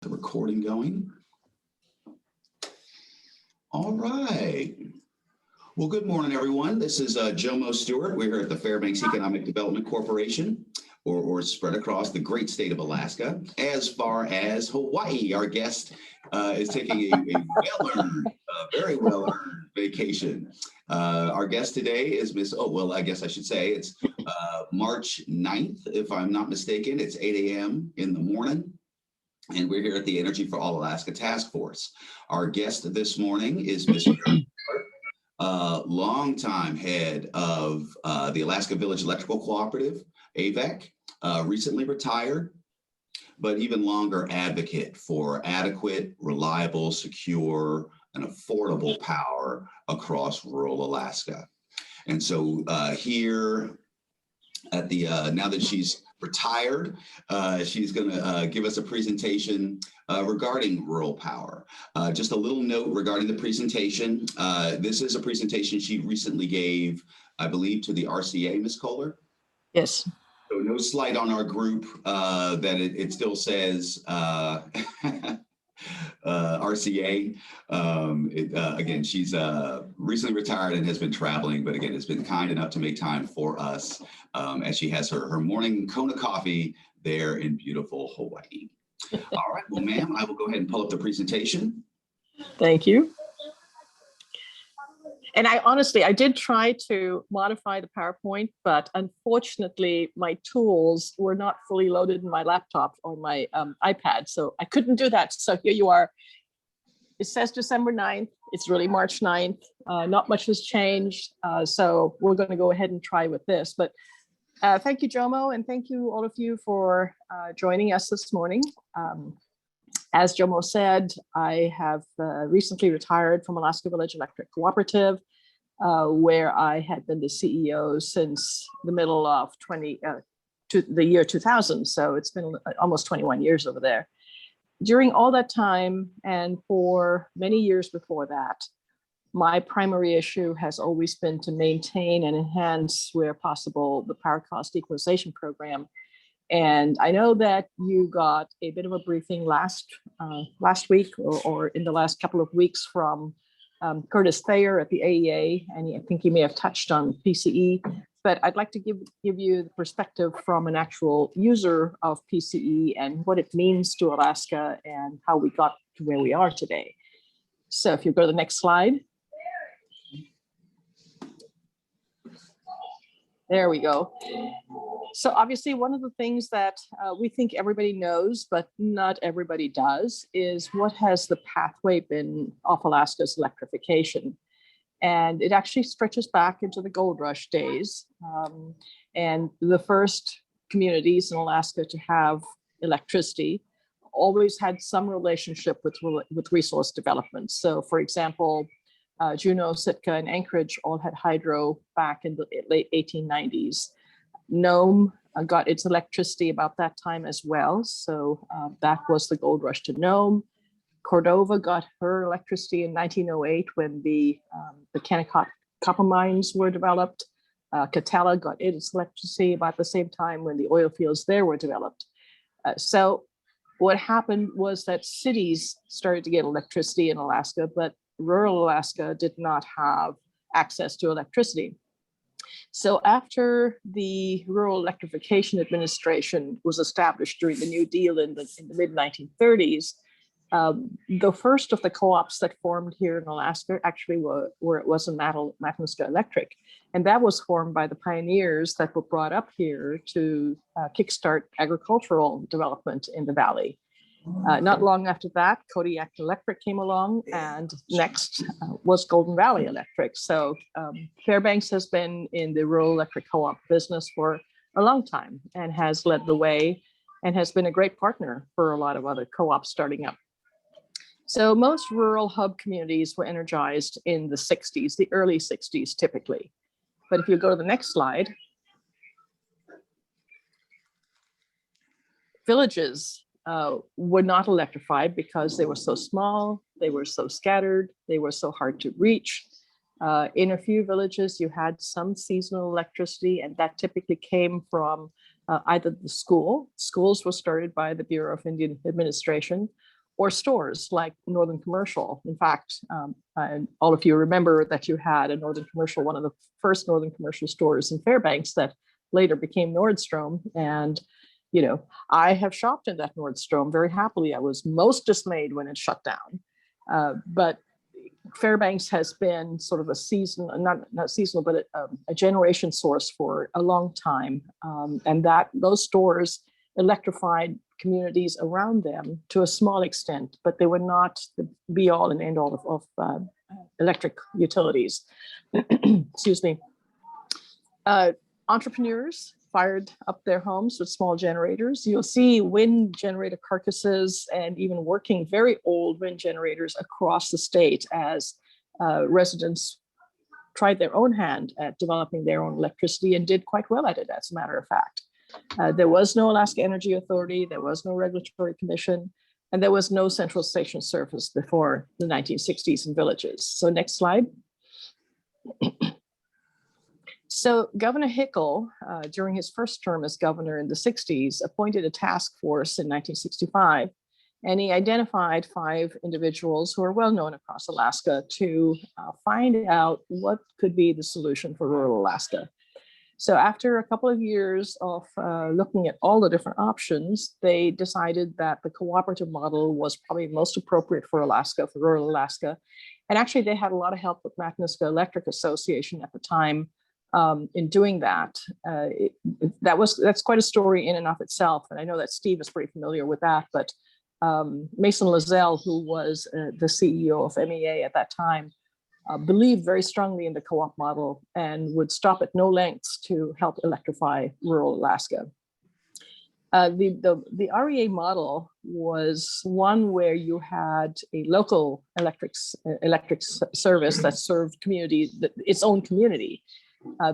The recording going. All right. Well, good morning, everyone. This is Jomo Stewart. We're here at the Fairbanks Economic Development Corporation, or spread across the great state of Alaska, as far as Hawaii. Our guest is taking a well-earned, very well-earned vacation. Our guest today is Miss, I guess I should say it's March 9th, if I'm not mistaken. It's 8 a.m. in the morning. And we're here at the Energy for All Alaska Task Force. Our guest this morning is Miss Meera Kohler, longtime head of the Alaska Village Electrical Cooperative, AVEC, recently retired, but even longer advocate for adequate, reliable, secure, and affordable power across rural Alaska. And so here at the, now that she's retired, she's going to give us a presentation regarding rural power. Just a little note regarding the presentation. This is a presentation she recently gave, I believe, to the RCA, Ms. Kohler. Yes. So no slight on our group that it still says RCA. Again, she's recently retired and has been traveling, but again, has been kind enough to make time for us as she has her morning Kona coffee there in beautiful Hawaii. All right, well, ma'am, I will go ahead and pull up the presentation. Thank you. And I did try to modify the PowerPoint, but unfortunately, my tools were not fully loaded in my laptop or my iPad, so I couldn't do that. So here you are. It says December 9th. It's really March 9th. Not much has changed, so we're going to go ahead and try with this. But thank you, Jomo, and thank you, all of you, for joining us this morning. As Jomo said, I have recently retired from Alaska Village Electrical Cooperative, where I had been the CEO since the middle of the year 2000. So it's been almost 21 years over there. During all that time, and for many years before that, my primary issue has always been to maintain and enhance, where possible, the power cost equalization program. And I know that you got a bit of a briefing last week or in the last couple of weeks from Curtis Thayer at the AEA, and I think he may have touched on PCE, but I'd like to give you the perspective from an actual user of PCE and what it means to Alaska and how we got to where we are today. So if you go to the next slide. There we go. So obviously, one of the things that we think everybody knows, but not everybody does, is what has the pathway been of Alaska's electrification. And it actually stretches back into the gold rush days. And the first communities in Alaska to have electricity always had some relationship with resource development. So for example, Juneau, Sitka, and Anchorage all had hydro back in the late 1890s. Nome got its electricity about that time as well. So that was the gold rush to Nome. Cordova got her electricity in 1908 when the Kennecott copper mines were developed. Catella got its electricity about the same time when the oil fields there were developed. So what happened was that cities started to get electricity in Alaska, but rural Alaska did not have access to electricity. So after the Rural Electrification Administration was established during the New Deal in the mid-1930s, the first of the co-ops that formed here in Alaska actually was in Matanuska Electric. And that was formed by the pioneers that were brought up here to kickstart agricultural development in the valley. Not long after that, Kodiak Electric came along, and next was Golden Valley Electric. So Fairbanks has been in the rural electric co-op business for a long time and has led the way and has been a great partner for a lot of other co-ops starting up. So most rural hub communities were energized in the 60s, the early 60s typically. But if you go to the next slide, villages were not electrified because they were so small, they were so scattered, they were so hard to reach. In a few villages, you had some seasonal electricity, and that typically came from either the school. Schools were started by the Bureau of Indian Administration, or stores like Northern Commercial. In fact, and all of you remember that you had a Northern Commercial, one of the first Northern Commercial stores in Fairbanks that later became Nordstrom. And, you know, I have shopped in that Nordstrom very happily. I was most dismayed when it shut down. But Fairbanks has been sort of a seasonal, not seasonal, but a generation source for a long time. And that those stores electrified communities around them to a small extent, but they were not the be all and end all of electric utilities. Excuse me. Entrepreneurs fired up their homes with small generators. You'll see wind generator carcasses and even working very old wind generators across the state as residents tried their own hand at developing their own electricity and did quite well at it, as a matter of fact. There was no Alaska Energy Authority, there was no regulatory commission, and there was no central station service before the 1960s in villages. So next slide. So Governor Hickel, during his first term as governor in the 60s, appointed a task force in 1965, and he identified 5 individuals who are well known across Alaska to find out what could be the solution for rural Alaska. So after a couple of years of looking at all the different options, they decided that the cooperative model was probably most appropriate for Alaska, for rural Alaska. And actually they had a lot of help with Mechanics of Electric Association at the time in doing that. That's quite a story in and of itself. And I know that Steve is pretty familiar with that, but Mason Lazelle, who was the CEO of MEA at that time, believed very strongly in the co-op model and would stop at no lengths to help electrify rural Alaska. The REA model was one where you had a local electric service that served community, its own community.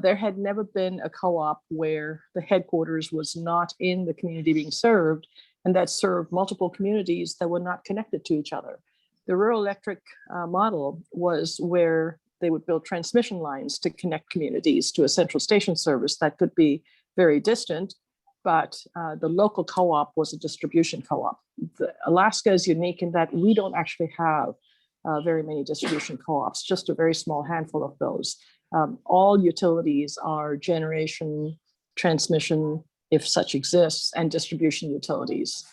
There had never been a co-op where the headquarters was not in the community being served, and that served multiple communities that were not connected to each other. The rural electric model was where they would build transmission lines to connect communities to a central station service that could be very distant, but the local co-op was a distribution co-op. Alaska is unique in that we don't actually have very many distribution co-ops, just a very small handful of those. All utilities are generation, transmission, if such exists, and distribution utilities.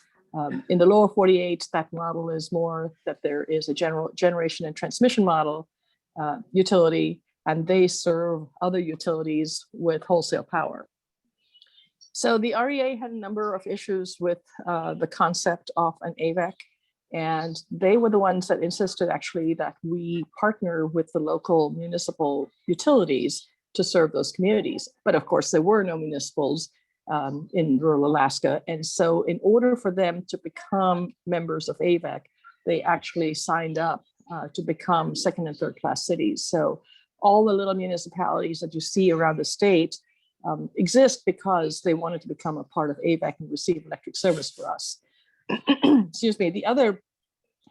In the lower 48, that model is more that there is a general generation and transmission model utility, and they serve other utilities with wholesale power. So the REA had a number of issues with the concept of an AVEC, and they were the ones that insisted actually that we partner with the local municipal utilities to serve those communities. But of course, there were no municipals in rural Alaska. And so in order for them to become members of AVEC, they actually signed up to become second and third class cities. So all the little municipalities that you see around the state exist because they wanted to become a part of AVEC and receive electric service for us. Excuse me. The other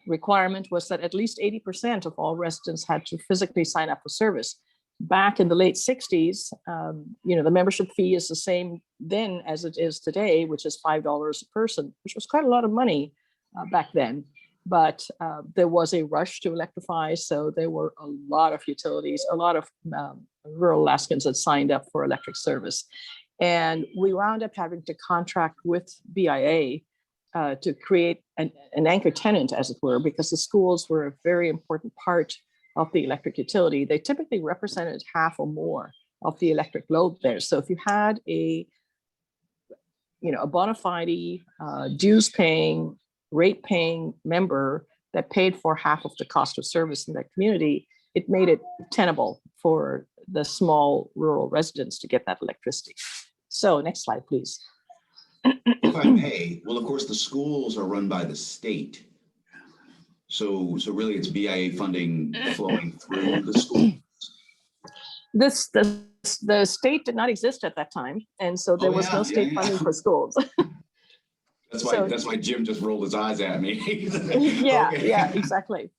requirement was that at least 80% of all residents had to physically sign up for service. Back in the late 60s, the membership fee is the same then as it is today, which is $5 a person, which was quite a lot of money back then. But there was a rush to electrify, so there were a lot of utilities, a lot of rural Alaskans that signed up for electric service. And we wound up having to contract with BIA to create an anchor tenant, as it were, because the schools were a very important part of the electric utility. They typically represented half or more of the electric load there. So if you had a bona fide dues paying, rate paying member that paid for half of the cost of service in that community, it made it tenable for the small rural residents to get that electricity. So next slide, please. If I may, well, of course, the schools are run by the state. So really it's BIA funding flowing through the school. The state did not exist at that time. And so there was no state funding for schools. That's why Jim just rolled his eyes at me. Yeah, exactly.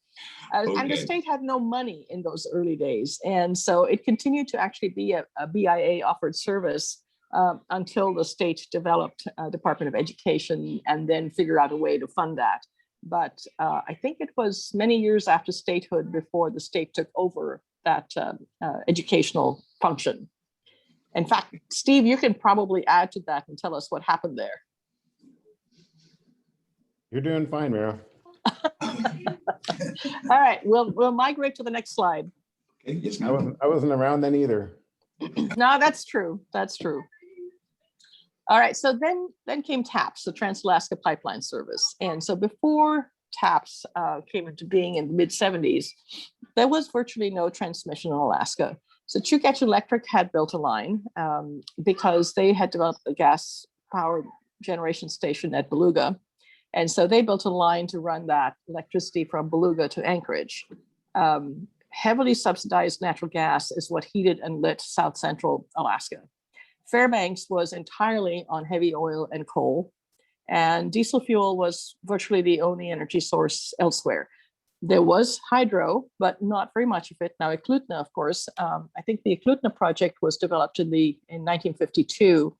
Okay. And the state had no money in those early days. And so it continued to actually be a BIA offered service until the state developed a Department of Education and then figured out a way to fund that. but I think it was many years after statehood before the state took over that educational function. In fact, Steve, you can probably add to that and tell us what happened there. You're doing fine, Meera. All right, we'll migrate to the next slide. Okay, yes, I ma'am. wasn't around then either. No, that's true. That's true. All right, so then came TAPS, the Trans-Alaska Pipeline Service. And so before TAPS came into being in the mid-70s, there was virtually no transmission in Alaska. So Chugach Electric had built a line because they had developed a gas power generation station at Beluga. And so they built a line to run that electricity from Beluga to Anchorage. Heavily subsidized natural gas is what heated and lit South Central Alaska. Fairbanks was entirely on heavy oil and coal, and diesel fuel was virtually the only energy source elsewhere. There was hydro, but not very much of it. Now, Eklutna, of course, I think the Eklutna project was developed in 1952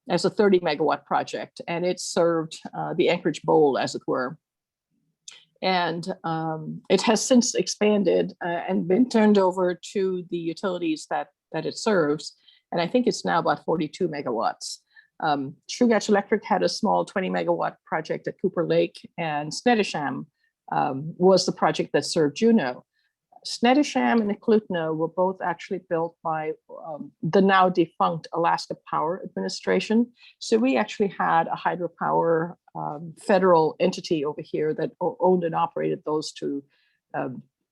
as a 30 megawatt project, and it served the Anchorage Bowl, as it were. And it has since expanded and been turned over to the utilities that it serves. And I think it's now about 42 megawatts. Chugach Electric had a small 20 megawatt project at Cooper Lake, and Snettisham was the project that served Juneau. Snettisham and Eklutna were both actually built by the now defunct Alaska Power Administration. So we actually had a hydropower federal entity over here that owned and operated those two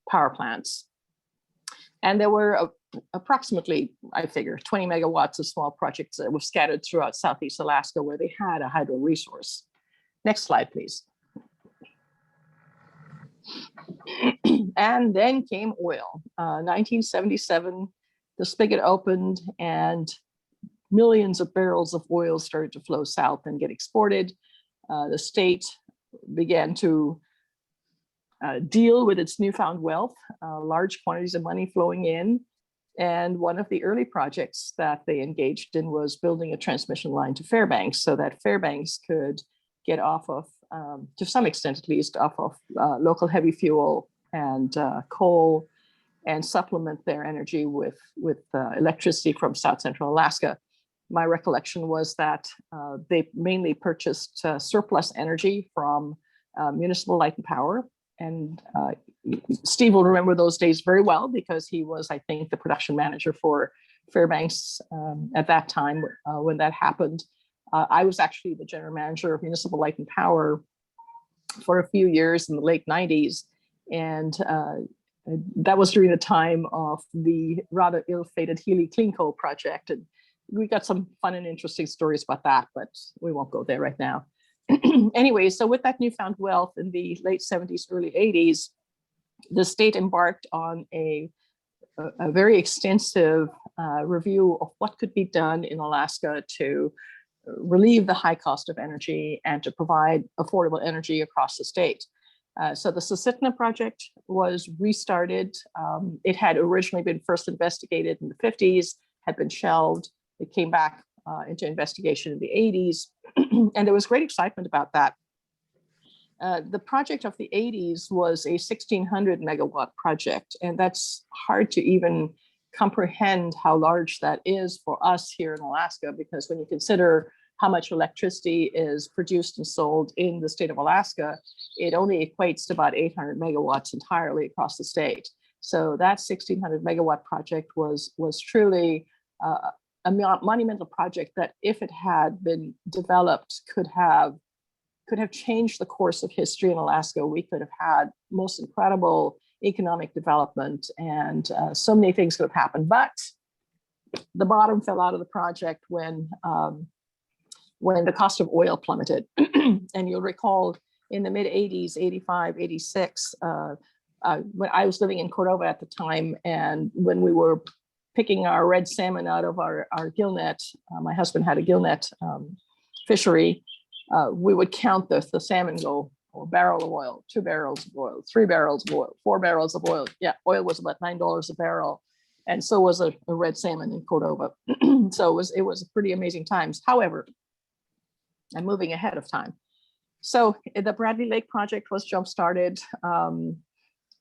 power plants. And there were approximately, I figure, 20 megawatts of small projects that were scattered throughout Southeast Alaska where they had a hydro resource. Next slide, please. And then came oil. 1977, the spigot opened and millions of barrels of oil started to flow south and get exported. The state began to deal with its newfound wealth, large quantities of money flowing in. And one of the early projects that they engaged in was building a transmission line to Fairbanks so that Fairbanks could get off of, to some extent at least, off of local heavy fuel and coal, and supplement their energy with electricity from South Central Alaska. My recollection was that they mainly purchased surplus energy from municipal light and power. And Steve will remember those days very well because he was, I think, the production manager for Fairbanks at that time when that happened. I was actually the general manager of municipal light and power for a few years in the late 90s. And that was during the time of the rather ill-fated Healy Clean Coal project. And we got some fun and interesting stories about that, but we won't go there right now. Anyway, so with that newfound wealth in the late 70s, early 80s, the state embarked on a very extensive review of what could be done in Alaska to relieve the high cost of energy and to provide affordable energy across the state. So the Susitna project was restarted. It had originally been first investigated in the 50s, had been shelved. It came back into investigation in the 80s, and there was great excitement about that. The project of the 80s was a 1,600 megawatt project, and that's hard to even comprehend how large that is for us here in Alaska, because when you consider how much electricity is produced and sold in the state of Alaska, it only equates to about 800 megawatts entirely across the state. So that 1,600 megawatt project was truly a monumental project that, if it had been developed, could have changed the course of history in Alaska. We could have had most incredible economic development, and so many things could have happened. But the bottom fell out of the project when the cost of oil plummeted. And you'll recall in the mid 80s, 85, 86, when I was living in Cordova at the time, and when we were picking our red salmon out of our gill net, my husband had a gill net fishery, we would count the salmon go, a barrel of oil, 2 barrels of oil, 3 barrels of oil, 4 barrels of oil. Yeah, oil was about $9 a barrel. And so was a red salmon in Cordova. So it was pretty amazing times. However, I'm moving ahead of time. So the Bradley Lake project was jump-started, and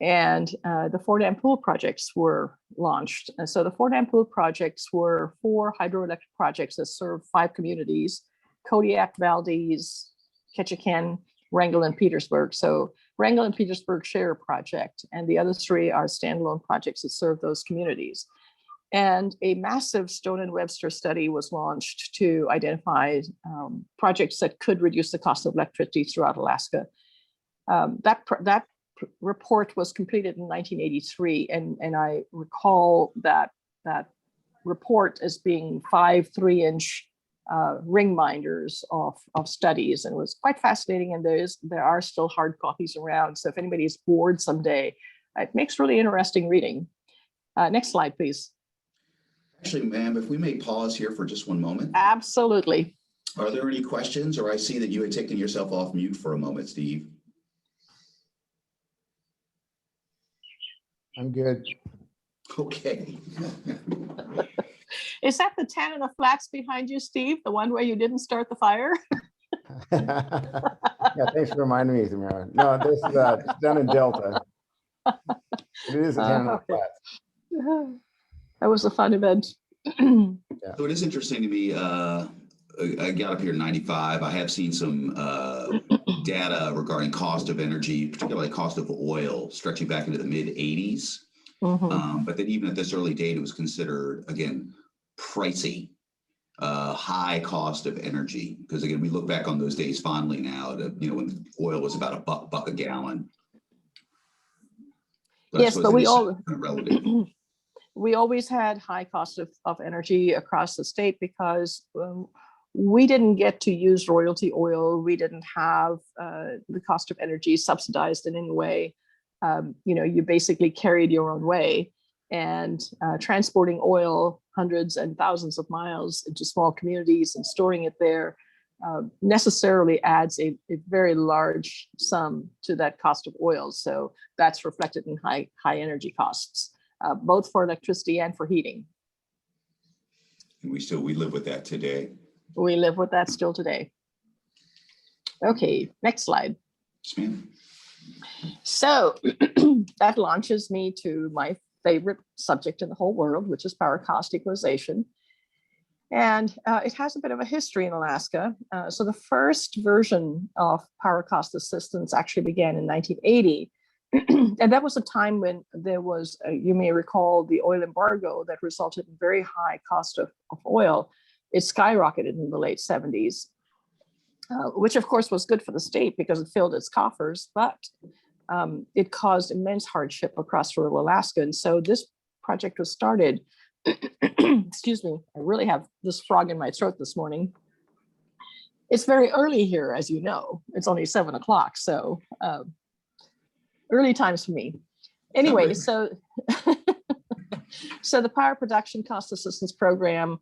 the Fort Dam Pool projects were launched. And so the Fort Dam Pool projects were 4 hydroelectric projects that served 5 communities: Kodiak, Valdez, Ketchikan, Wrangell, and Petersburg. So Wrangell and Petersburg share a project, and the other 3 are standalone projects that serve those communities. And a massive Stone and Webster study was launched to identify projects that could reduce the cost of electricity throughout Alaska. That report was completed in 1983, and I recall that report as being 5 3-inch ring minders of studies, and it was quite fascinating. And there are still hard copies around, so if anybody is bored someday, it makes really interesting reading. Next slide, please. Actually, ma'am, if we may pause here for just one moment. Absolutely. Are there any questions? Or I see that you had taken yourself off mute for a moment, Steve. I'm good. Okay. Is that the Tanana Flats behind you, Steve? The one where you didn't start the fire? Yeah, thanks for reminding me, Meera. No, this is it's down in Delta. It is a Tanana Okay. Flats. That was a fun event. So it is interesting to me. I got up here in 95. I have seen some data regarding cost of energy, particularly cost of oil, stretching back into the mid 80s. But then even at this early date, it was considered, again, pricey, high cost of energy. Because again, we look back on those days fondly now, to, when oil was about a buck a gallon. So yes, but we all kind of relative. We always had high cost of energy across the state because we didn't get to use royalty oil. We didn't have the cost of energy subsidized in any way. You basically carried your own way, and transporting oil hundreds and thousands of miles into small communities and storing it there necessarily adds a very large sum to that cost of oil. So that's reflected in high energy costs. Both for electricity and for heating. And we live with that today. We live with that still today. Okay, next slide. Yes, ma'am. So that launches me to my favorite subject in the whole world, which is power cost equalization. And it has a bit of a history in Alaska. So the first version of power cost assistance actually began in 1980. And that was a time when there was, you may recall, the oil embargo that resulted in very high cost of oil. It skyrocketed in the late 70s, which of course was good for the state because it filled its coffers, but it caused immense hardship across rural Alaska. And so this project was started. Excuse me, I really have this frog in my throat this morning. It's very early here, as you know. It's only 7 o'clock, so early times for me. Anyway, so the power production cost assistance program,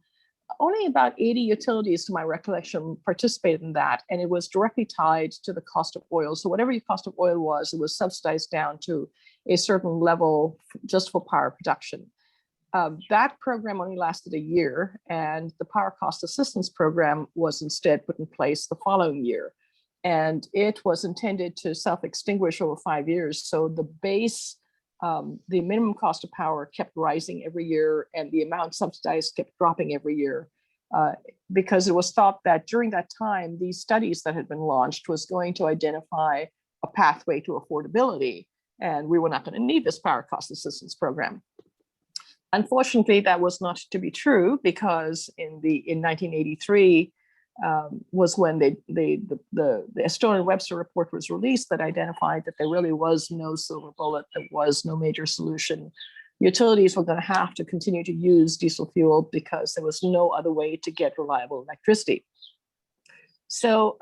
only about 80 utilities, to my recollection, participated in that, and it was directly tied to the cost of oil. So whatever your cost of oil was, it was subsidized down to a certain level just for power production. That program only lasted a year, and the power cost assistance program was instead put in place the following year. And it was intended to self-extinguish over 5 years. So the base, the minimum cost of power kept rising every year, and the amount subsidized kept dropping every year, because it was thought that during that time, these studies that had been launched was going to identify a pathway to affordability, and we were not going to need this power cost assistance program. Unfortunately, that was not to be true, because in 1983, was when the Stone and Webster report was released that identified that there really was no silver bullet, there was no major solution. Utilities were going to have to continue to use diesel fuel because there was no other way to get reliable electricity. So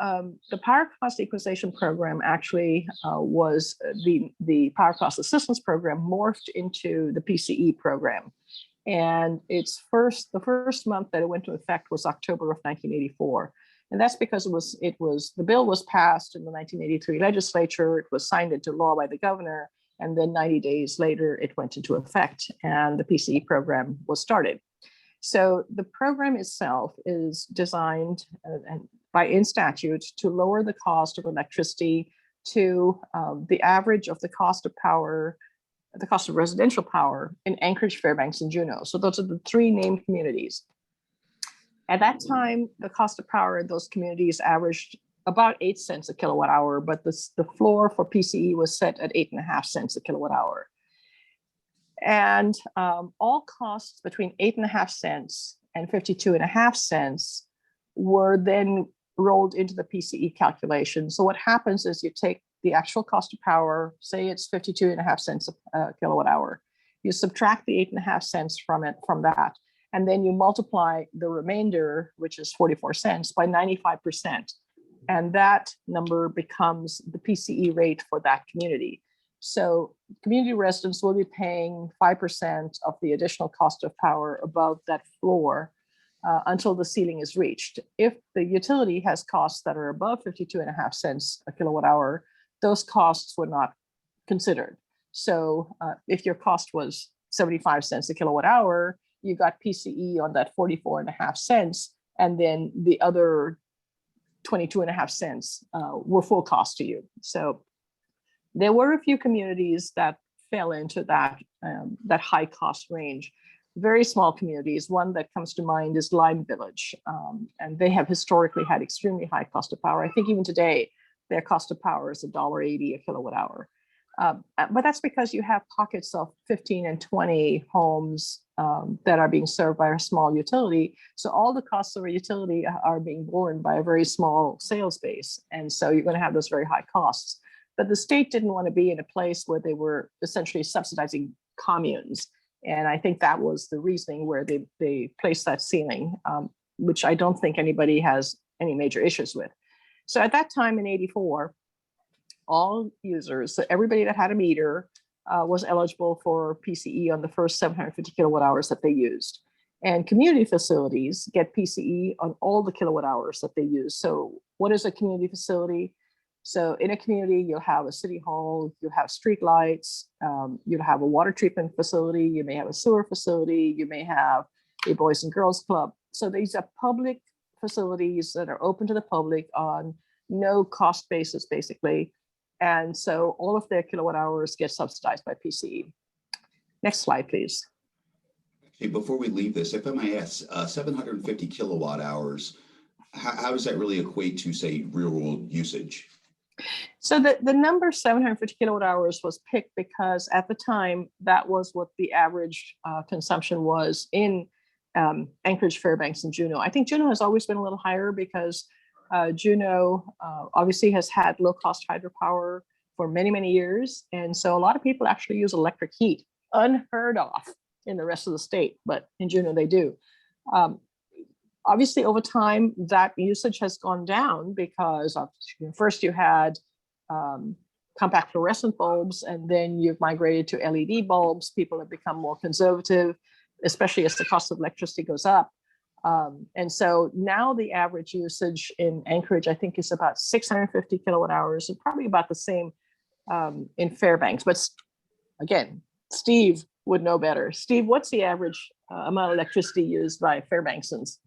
the power cost equalization program actually was the power cost assistance program morphed into the PCE program. And the first month that it went into effect was October of 1984. And that's because the bill was passed in the 1983 legislature, it was signed into law by the governor, and then 90 days later, it went into effect and the PCE program was started. So the program itself is designed, and by in statute to lower the cost of electricity to the average of the cost of power, the cost of residential power in Anchorage, Fairbanks, and Juneau. So those are the three named communities. At that time, the cost of power in those communities averaged about 8 cents a kilowatt hour, but the floor for PCE was set at 8.5 cents a kilowatt hour. And all costs between 8.5 cents and 52.5 cents were then rolled into the PCE calculation. So what happens is you take the actual cost of power, say it's 52.5 cents a kilowatt hour. You subtract the 8.5 cents from that, and then you multiply the remainder, which is 44 cents, by 95%. And that number becomes the PCE rate for that community. So community residents will be paying 5% of the additional cost of power above that floor until the ceiling is reached. If the utility has costs that are above 52.5 cents a kilowatt hour, those costs were not considered. So if your cost was 75 cents a kilowatt hour, you got PCE on that 44.5 cents, and then the other 22.5 cents were full cost to you. So there were a few communities that fell into that high cost range. Very small communities. One that comes to mind is Lime Village, and they have historically had extremely high cost of power. I think even today, their cost of power is $1.80 a kilowatt hour. But that's because you have pockets of 15 and 20 homes that are being served by a small utility. So all the costs of a utility are being borne by a very small sales base. And so you're going to have those very high costs. But the state didn't want to be in a place where they were essentially subsidizing communes. And I think that was the reasoning where they placed that ceiling, which I don't think anybody has any major issues with. So at that time in '84, all users, so everybody that had a meter was eligible for PCE on the first 750 kilowatt hours that they used. And community facilities get PCE on all the kilowatt hours that they use. So what is a community facility? So in a community, you'll have a city hall, you'll have street lights, you'll have a water treatment facility, you may have a sewer facility, you may have a Boys and Girls Club. So these are public facilities that are open to the public on no cost basis, basically. And so all of their kilowatt hours get subsidized by PCE. Next slide, please. Hey, before we leave this, if I may ask, 750 kilowatt hours, how does that really equate to, say, real world usage? So the number 750 kilowatt hours was picked because at the time, that was what the average consumption was in Anchorage, Fairbanks, and Juneau. I think Juneau has always been a little higher because Juneau obviously has had low cost hydropower for many, many years. And so a lot of people actually use electric heat, unheard of in the rest of the state, but in Juneau they do. Obviously, over time, that usage has gone down because first you had compact fluorescent bulbs, and then you've migrated to LED bulbs. People have become more conservative, especially as the cost of electricity goes up. And so now the average usage in Anchorage, I think, is about 650 kilowatt hours, and probably about the same in Fairbanks. But again, Steve would know better. Steve, what's the average amount of electricity used by Fairbanksans?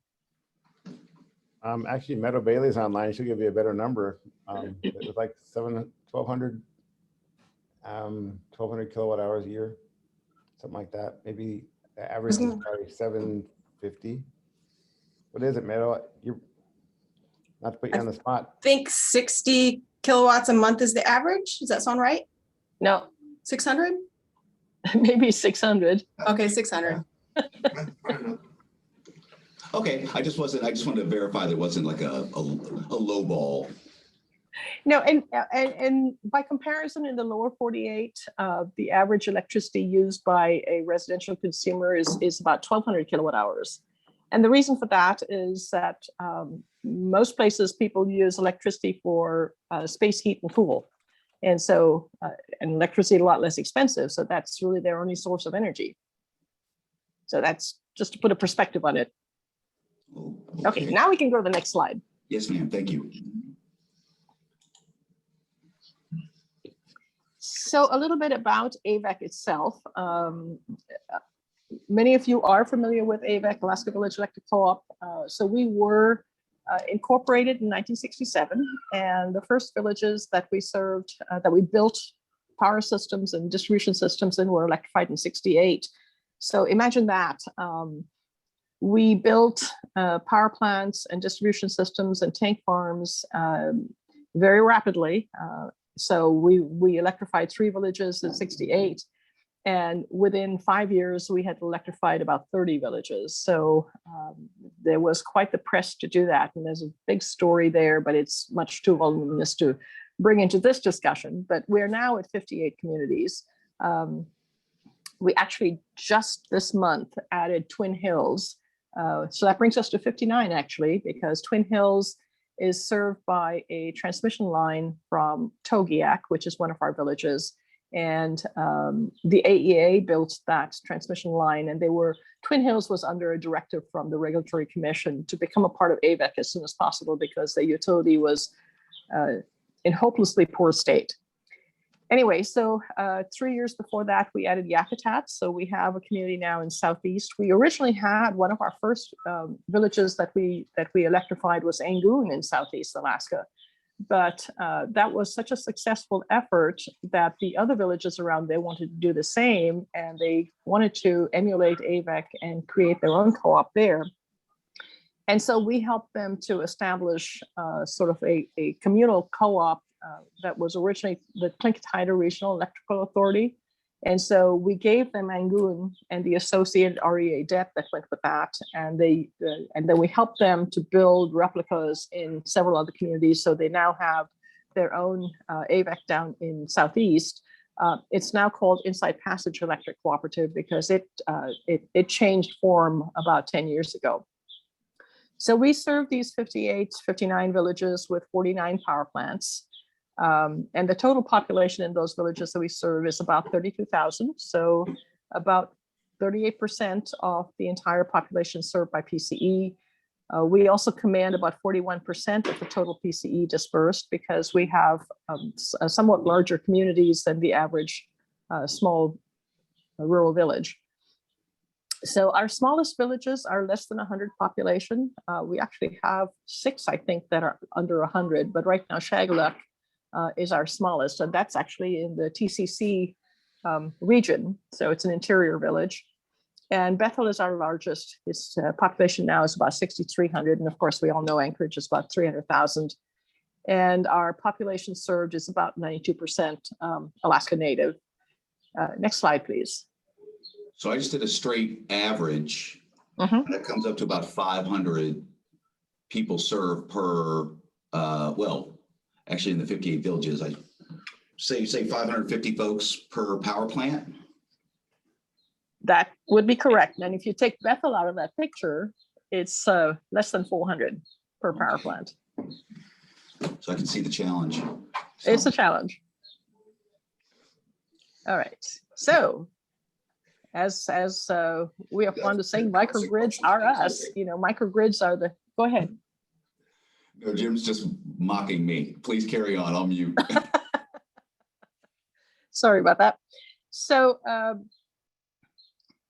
Actually, Meadow Bailey's online. She'll give you a better number. It was like 1,200 kilowatt hours a year, something like that. Maybe the average is probably 750. What is it, Meadow? You're not to put you on the spot. I think 60 kilowatts a month is the average. Does that sound right? No, 600? maybe 600. Okay, 600. Okay, I just wanted to verify that it wasn't like a low ball. No, and by comparison, in the lower 48, the average electricity used by a residential consumer is about 1,200 kilowatt hours. And the reason for that is that most places people use electricity for space heat and cool. And so, and electricity is a lot less expensive. So that's really their only source of energy. So that's just to put a perspective on it. Okay, now we can go to the next slide. Yes, ma'am. Thank you. So a little bit about AVEC itself. Many of you are familiar with AVEC, Alaska Village Electrical Co-op. So we were incorporated in 1967, and the first villages that we served, that we built power systems and distribution systems in were electrified in 68. So imagine that. We built power plants and distribution systems and tank farms very rapidly. So we electrified 3 villages in 68. And within 5 years, we had electrified about 30 villages. So there was quite the press to do that. And there's a big story there, but it's much too voluminous to bring into this discussion. But we're now at 58 communities. We actually just this month added Twin Hills. So that brings us to 59 actually, because Twin Hills is served by a transmission line from Togiak, which is one of our villages. And the AEA built that transmission line, and Twin Hills was under a directive from the Regulatory Commission to become a part of AVEC as soon as possible because the utility was in hopelessly poor state. Anyway, so 3 years before that, we added Yakutat. So we have a community now in Southeast. We originally had one of our first villages that we electrified was Angoon in Southeast Alaska. But that was such a successful effort that the other villages around there wanted to do the same, and they wanted to emulate AVEC and create their own co-op there. And so we helped them to establish sort of a communal co-op that was originally the Tlingit-Haida Regional Electrical Authority. And so we gave them Angoon and the associated REA debt that went with that. And then we helped them to build replicas in several other communities. So they now have their own AVEC down in Southeast. It's now called Inside Passage Electric Cooperative because it changed form about 10 years ago. So we serve these 59 villages with 49 power plants. And the total population in those villages that we serve is about 32,000. So about 38% of the entire population served by PCE. We also command about 41% of the total PCE dispersed because we have somewhat larger communities than the average small rural village. So our smallest villages are less than 100 population. We actually have 6, I think, that are under 100, but right now Shagaluk is our smallest, and that's actually in the TCC region. So it's an interior village. And Bethel is our largest. Its population now is about 6,300. And of course, we all know Anchorage is about 300,000. And our population served is about 92% Alaska Native. Next slide, please. So I just did a straight average. That comes up to about 500 people served per, well, actually in the 58 villages, I say 550 folks per power plant. That would be correct. And if you take Bethel out of that picture, it's less than 400 per power plant. So I can see the challenge. It's a challenge. All right. So as we are fond of saying, microgrids are us. You know, microgrids are the, go ahead. No, Jim's just mocking me. Please carry on. I'll mute. Sorry about that. So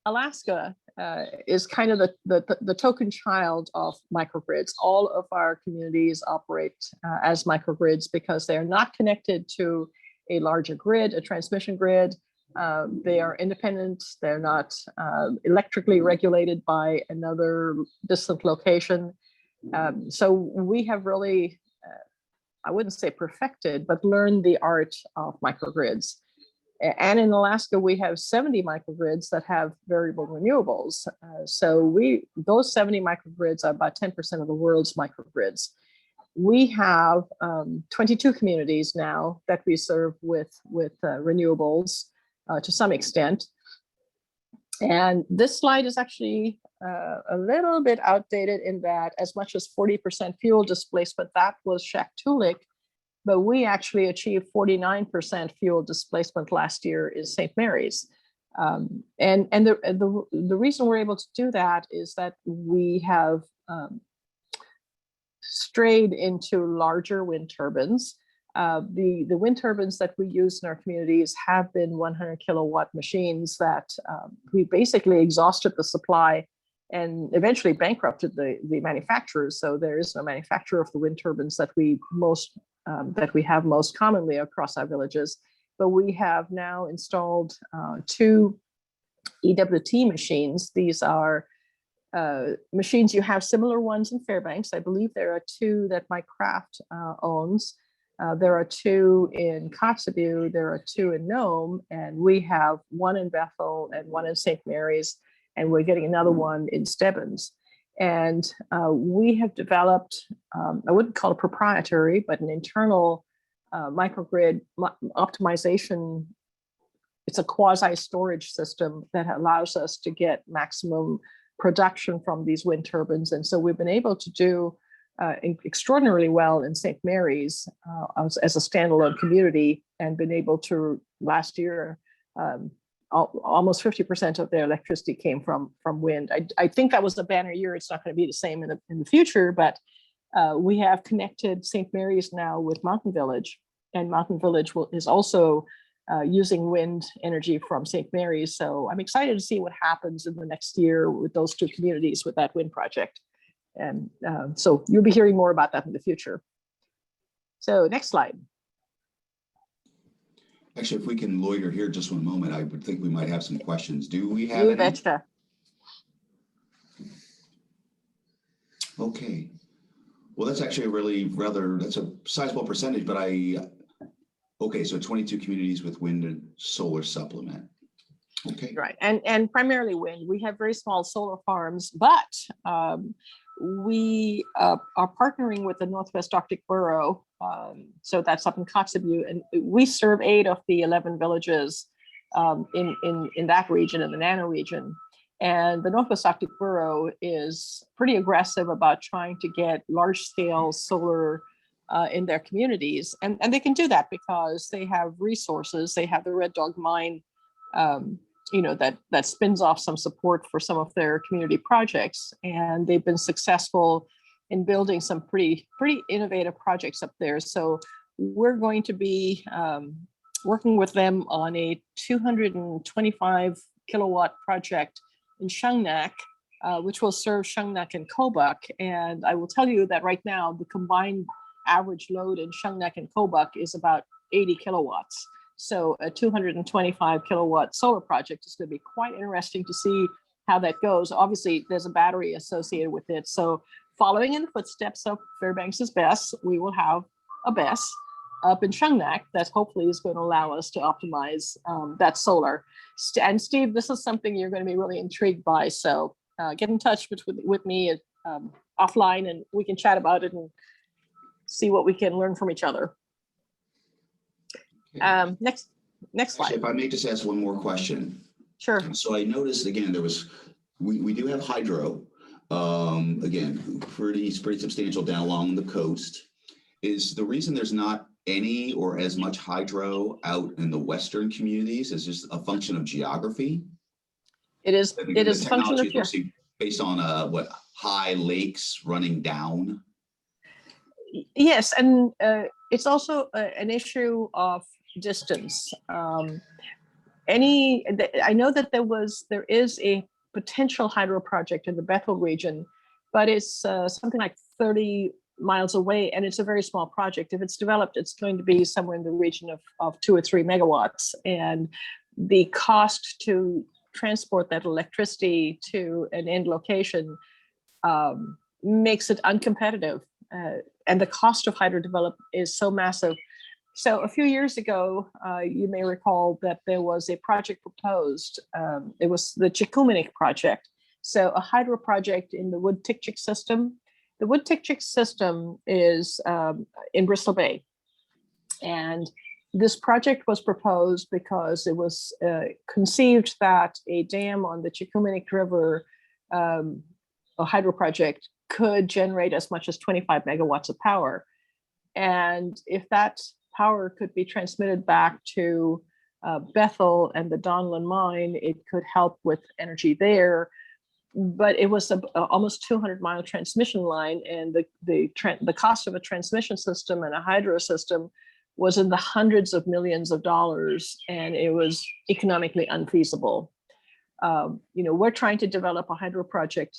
Alaska is kind of the token child of microgrids. All of our communities operate as microgrids because they're not connected to a larger grid, a transmission grid. They are independent. They're not electrically regulated by another distant location. So we have really, I wouldn't say perfected, but learned the art of microgrids. And in Alaska, we have 70 microgrids that have variable renewables. So those 70 microgrids are about 10% of the world's microgrids. We have 22 communities now that we serve with renewables to some extent. And this slide is actually a little bit outdated in that as much as 40% fuel displacement, that was Shaktoolik, but we actually achieved 49% fuel displacement last year in St. Mary's. And the reason we're able to do that is that we have strayed into larger wind turbines. The wind turbines that we use in our communities have been 100 kilowatt machines that we basically exhausted the supply and eventually bankrupted the manufacturers. So there is no manufacturer of the wind turbines that we have most commonly across our villages. But we have now installed 2 EWT machines. These are machines. You have similar ones in Fairbanks. I believe there are 2 that my craft owns. There are 2 in Kotzebue, there are 2 in Nome, and we have 1 in Bethel and 1 in St. Mary's, and we're getting another one in Stebbins. And we have developed, I wouldn't call it proprietary, but an internal microgrid optimization. It's a quasi-storage system that allows us to get maximum production from these wind turbines. And so we've been able to do extraordinarily well in St. Mary's as a standalone community, and been able to, last year, almost 50% of their electricity came from wind. I think that was a banner year. It's not going to be the same in the future, but we have connected St. Mary's now with Mountain Village, and Mountain Village is also using wind energy from St. Mary's. So I'm excited to see what happens in the next year with those 2 communities with that wind project. And so you'll be hearing more about that in the future. So next slide. Actually, if we can loiter here just 1 moment, I would think we might have some questions. Do we have You any? betcha. Okay. Well, that's actually that's a sizable percentage, but okay, so 22 communities with wind and solar supplement. Okay. Right, and primarily wind. We have very small solar farms, but we are partnering with the Northwest Arctic Borough. So that's up in Kotzebue, and we serve 8 of the 11 villages in that region, in the Nano region. And the Northwest Arctic Borough is pretty aggressive about trying to get large-scale solar in their communities. And they can do that because they have resources. They have the Red Dog Mine, that spins off some support for some of their community projects. And they've been successful in building some pretty innovative projects up there. So we're going to be working with them on a 225 kilowatt project in Shungnak, which will serve Shungnak and Kobuk. And I will tell you that right now, the combined average load in Shungnak and Kobuk is about 80 kilowatts. So a 225 kilowatt solar project is going to be quite interesting to see how that goes. Obviously, there's a battery associated with it. So following in the footsteps of Fairbanks's BESS, we will have a BESS up in Shungnak that hopefully is going to allow us to optimize that solar. And Steve, this is something you're going to be really intrigued by. So get in touch with me offline, and we can chat about it and see what we can learn from each other. Next slide. Actually, if I may just ask 1 more question. Sure. So I noticed again, we do have hydro, again, pretty substantial down along the coast. Is the reason there's not any or as much hydro out in the western communities is just a function of geography? It is a function of geography based on high lakes running down. Yes, and it's also an issue of distance. I know that there is a potential hydro project in the Bethel region, but it's something like 30 miles away, and it's a very small project. If it's developed, it's going to be somewhere in the region of 2 or 3 megawatts, and the cost to transport that electricity to an end location makes it uncompetitive. And the cost of hydro development is so massive. So a few years ago, you may recall that there was a project proposed. It was the Chikuminik project. So a hydro project in the Wood-Tikchik system. The Wood-Tikchik system is in Bristol Bay. And this project was proposed because it was conceived that a dam on the Chikuminik River, a hydro project, could generate as much as 25 megawatts of power. And if that power could be transmitted back to Bethel and the Donlin mine, it could help with energy there. But it was almost 200-mile transmission line, and the cost of a transmission system and a hydro system was in the hundreds of millions of dollars, and it was economically unfeasible. We're trying to develop a hydro project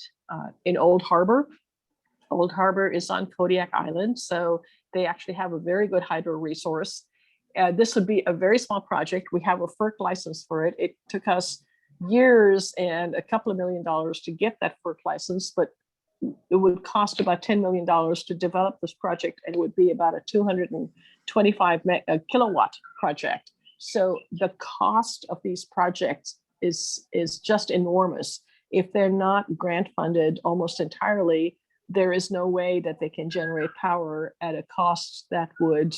in Old Harbor. Old Harbor is on Kodiak Island, so they actually have a very good hydro resource. This would be a very small project. We have a FERC license for it. It took us years and a couple of $1 million to get that FERC license, but it would cost about $10 million to develop this project, and it would be about a 225 kilowatt project. So the cost of these projects is just enormous. If they're not grant funded almost entirely, there is no way that they can generate power at a cost that would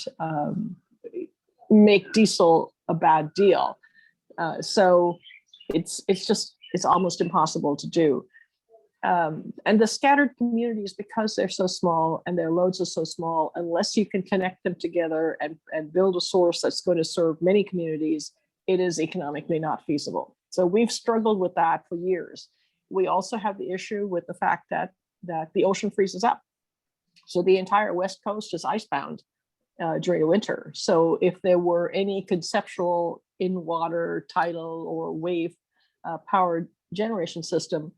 make diesel a bad deal. So it's almost impossible to do. And the scattered communities, because they're so small and their loads are so small, unless you can connect them together and build a source that's going to serve many communities, it is economically not feasible. So we've struggled with that for years. We also have the issue with the fact that the ocean freezes up. So the entire West Coast is icebound during the winter. So if there were any conceptual in-water, tidal, or wave powered generation system,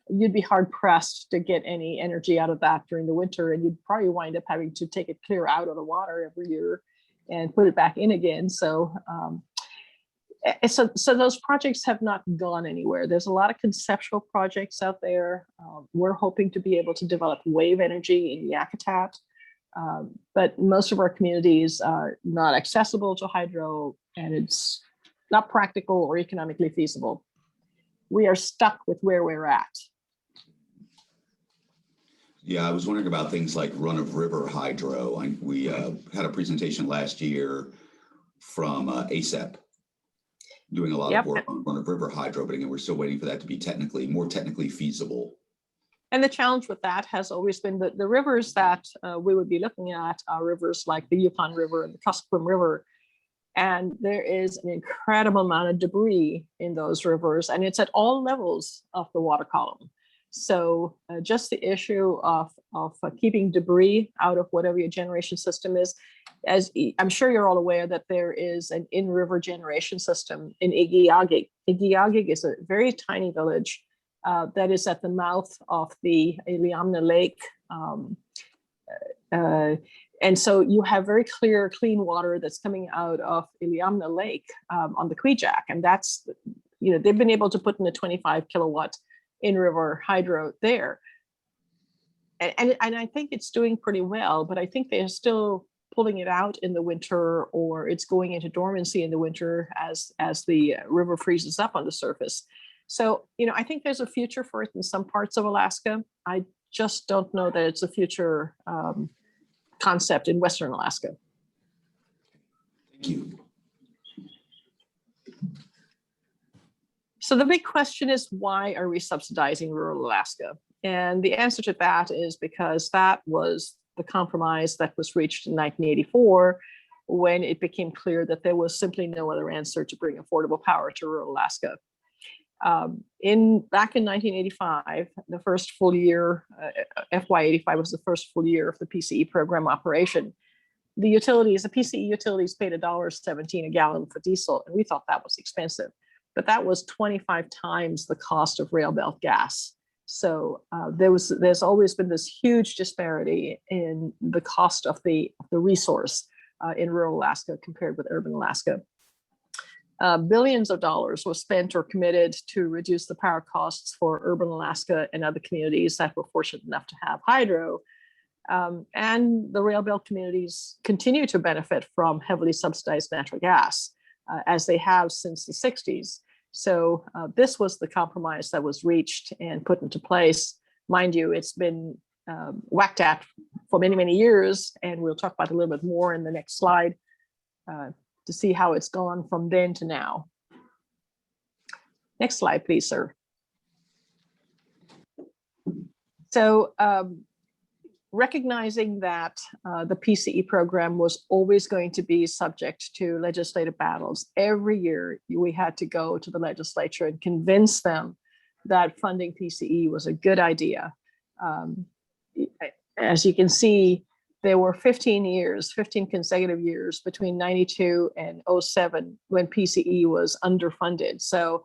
you'd be hard pressed to get any energy out of that during the winter. And you'd probably wind up having to take it clear out of the water every year and put it back in again. So those projects have not gone anywhere. There's a lot of conceptual projects out there. We're hoping to be able to develop wave energy in Yakutat, but most of our communities are not accessible to hydro, and it's not practical or economically feasible. We are stuck with where we're at. Yeah, I was wondering about things like run-of-river hydro. We had a presentation last year from ASEP doing a lot of work on run-of-river hydro, but again, we're still waiting for that to be more technically feasible. And the challenge with that has always been that the rivers that we would be looking at are rivers like the Yukon River and the Kuskokwim River. And there is an incredible amount of debris in those rivers, and it's at all levels of the water column. So just the issue of keeping debris out of whatever your generation system is, as I'm sure you're all aware that there is an in-river generation system in Igiagig. Igiagig is a very tiny village that is at the mouth of the Iliamna Lake. And so you have very clear, clean water that's coming out of Iliamna Lake on the Kwijak. And that's, they've been able to put in a 25 kilowatt in-river hydro there. And I think it's doing pretty well, but I think they're still pulling it out in the winter, or it's going into dormancy in the winter as the river freezes up on the surface. So, I think there's a future for it in some parts of Alaska. I just don't know that it's a future concept in Western Alaska. Thank you. So the big question is, why are we subsidizing rural Alaska? And the answer to that is because that was the compromise that was reached in 1984, when it became clear that there was simply no other answer to bring affordable power to rural Alaska. Back in 1985, the first full year, FY85 was the first full year of the PCE program operation. The PCE utilities paid $1.17 a gallon for diesel, and we thought that was expensive. But that was 25 times the cost of rail belt gas. So there's always been this huge disparity in the cost of the resource in rural Alaska compared with urban Alaska. Billions of dollars were spent or committed to reduce the power costs for urban Alaska and other communities that were fortunate enough to have hydro. And the rail belt communities continue to benefit from heavily subsidized natural gas, as they have since the 60s. So this was the compromise that was reached and put into place. Mind you, it's been whacked at for many, many years, and we'll talk about it a little bit more in the next slide to see how it's gone from then to now. Next slide, please, sir. So recognizing that the PCE program was always going to be subject to legislative battles, every year we had to go to the legislature and convince them that funding PCE was a good idea. As you can see, there were 15 consecutive years between 92 and 07 when PCE was underfunded. So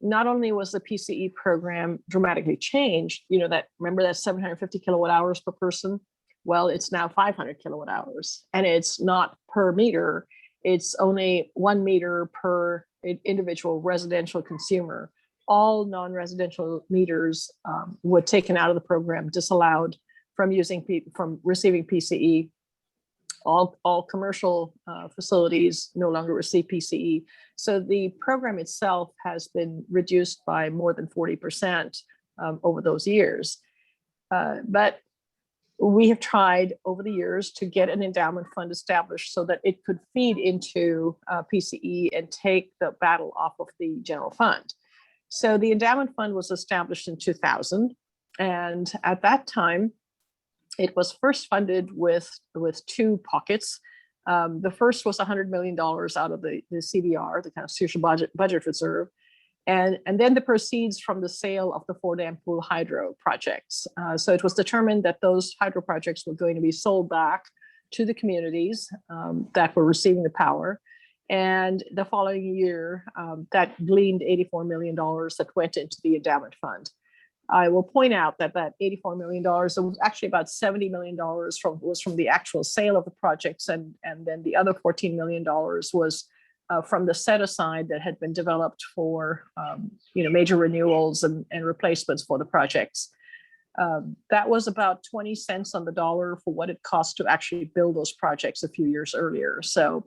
not only was the PCE program dramatically changed, remember that 750 kilowatt hours per person? Well, it's now 500 kilowatt hours, and it's not per meter. It's only 1 meter per individual residential consumer. All non-residential meters were taken out of the program, disallowed from receiving PCE. All commercial facilities no longer receive PCE. So the program itself has been reduced by more than 40% over those years. But we have tried over the years to get an endowment fund established so that it could feed into PCE and take the battle off of the general fund. So the endowment fund was established in 2000. And at that time, it was first funded with 2 pockets. The first was $100 million out of the CBR, the Constitutional Budget Reserve. And then the proceeds from the sale of the 4 dam pool hydro projects. So it was determined that those hydro projects were going to be sold back to the communities that were receiving the power. And the following year, that gleaned $84 million that went into the endowment fund. I will point out that $84 million, was actually about $70 million was from the actual sale of the projects, and then the other $14 million was from the set aside that had been developed for major renewals and replacements for the projects. That was about 20 cents on the dollar for what it cost to actually build those projects a few years earlier. So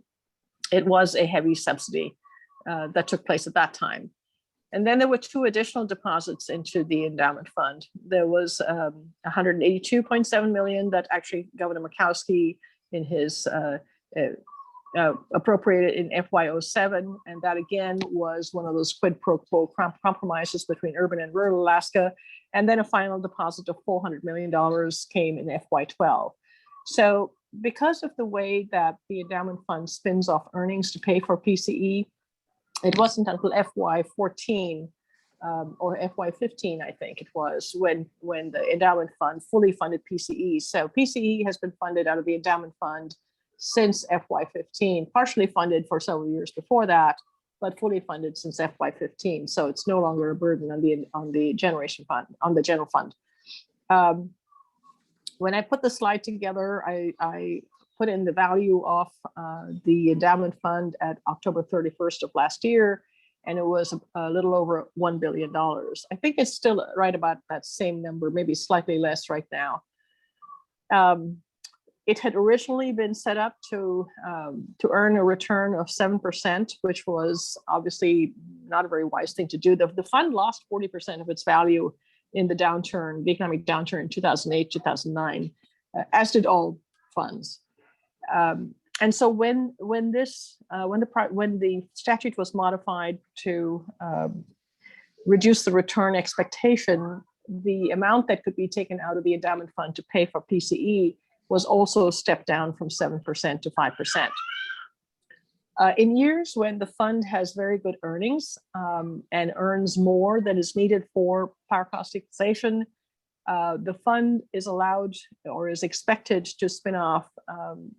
it was a heavy subsidy that took place at that time. And then there were 2 additional deposits into the endowment fund. There was $182.7 million that actually Governor Murkowski in his appropriated in FY07, and that again was one of those quid pro quo compromises between urban and rural Alaska. And then a final deposit of $400 million came in FY12. So because of the way that the endowment fund spins off earnings to pay for PCE, it wasn't until FY14 or FY15, I think it was, when the endowment fund fully funded PCE. So PCE has been funded out of the endowment fund since FY15, partially funded for several years before that, but fully funded since FY15. So it's no longer a burden on the generation fund, on the general fund. When I put the slide together, I put in the value of the endowment fund at October 31st of last year, and it was a little over $1 billion. I think it's still right about that same number, maybe slightly less right now. It had originally been set up to earn a return of 7%, which was obviously not a very wise thing to do. The fund lost 40% of its value in the downturn, the economic downturn in 2008, 2009, as did all funds. And so when the statute was modified to reduce the return expectation, the amount that could be taken out of the endowment fund to pay for PCE was also stepped down from 7% to 5%. In years when the fund has very good earnings and earns more than is needed for power cost equalization, the fund is allowed or is expected to spin off an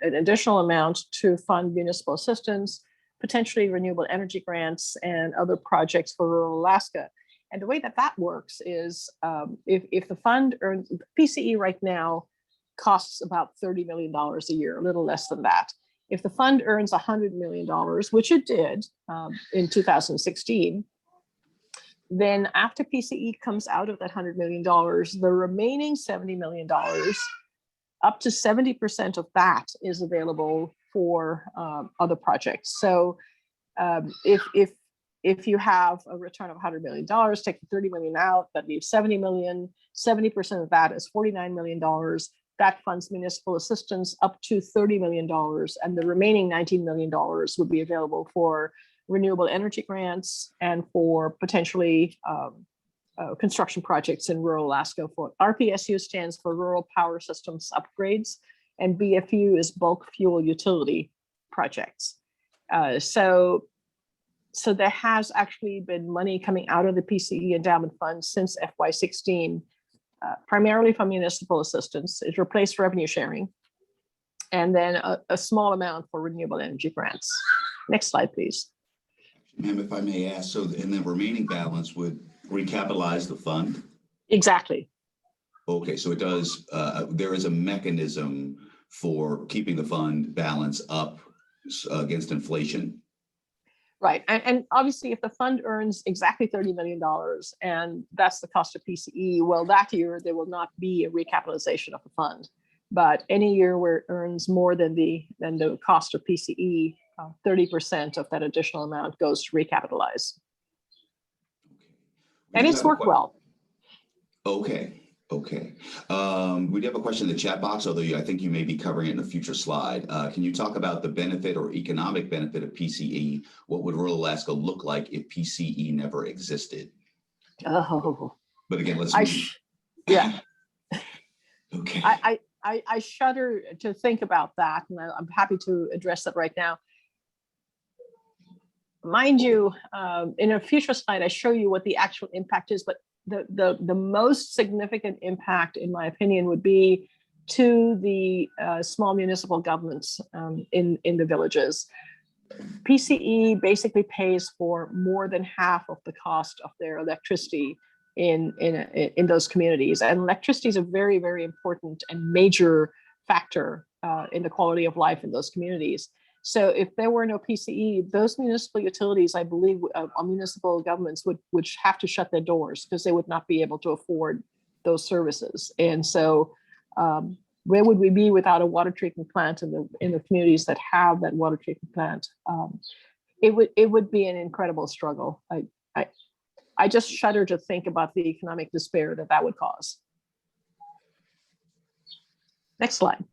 additional amount to fund municipal assistance, potentially renewable energy grants, and other projects for rural Alaska. And the way that works is if the fund earns, PCE right now costs about $30 million a year, a little less than that. If the fund earns $100 million, which it did in 2016, then after PCE comes out of that $100 million, the remaining $70 million, up to 70% of that is available for other projects. So if you have a return of $100 million, take the $30 million out, that leaves $70 million, 70% of that is $49 million. That funds municipal assistance up to $30 million, and the remaining $19 million would be available for renewable energy grants and for potentially construction projects in rural Alaska. For RPSU stands for Rural Power Systems Upgrades, and BFU is bulk fuel utility projects. So there has actually been money coming out of the PCE Endowment Fund since FY16, primarily from municipal assistance. It replaced revenue sharing, and then a small amount for renewable energy grants. Next slide, please. Ma'am, if I may ask, so, and the remaining balance would recapitalize the fund? Exactly. Okay, so it does, there is a mechanism for keeping the fund balance up against inflation? Right. And obviously, if the fund earns exactly $30 million and that's the cost of PCE, well, that year there will not be a recapitalization of the fund. But any year where it earns more than the cost of PCE, 30% of that additional amount goes to recapitalize. We And do it's have a worked well. Okay, okay. We do have a question in the chat box, although I think you may be covering it in a future slide. Can you talk about the benefit or economic benefit of PCE? What would rural Alaska look like if PCE never existed? Oh, But again, let's yeah. Okay. I shudder to think about that, and I'm happy to address that right now. Mind you, in a future slide, I show you what the actual impact is, but the most significant impact, in my opinion, would be to the small municipal governments in the villages. PCE basically pays for more than half of the cost of their electricity in those communities, and electricity is a very, very important and major factor in the quality of life in those communities. So if there were no PCE, those municipal utilities, I believe, municipal governments would have to shut their doors because they would not be able to afford those services. And so where would we be without a water treatment plant in the communities that have that water treatment plant? It would be an incredible struggle. I just shudder to think about the economic despair that would cause. Next slide.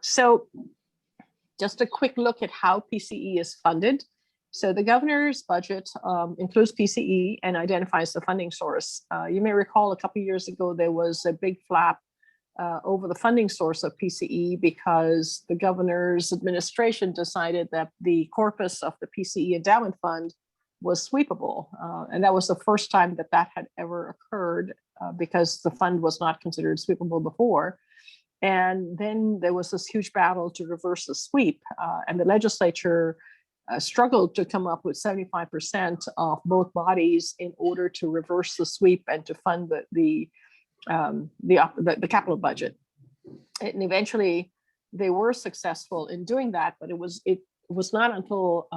So just a quick look at how PCE is funded. So the governor's budget includes PCE and identifies the funding source. You may recall a couple of years ago, there was a big flap over the funding source of PCE because the governor's administration decided that the corpus of the PCE Endowment Fund was sweepable. And that was the first time that had ever occurred because the fund was not considered sweepable before. And then there was this huge battle to reverse the sweep, and the legislature struggled to come up with 75% of both bodies in order to reverse the sweep and to fund the capital budget. And eventually, they were successful in doing that, but it was not until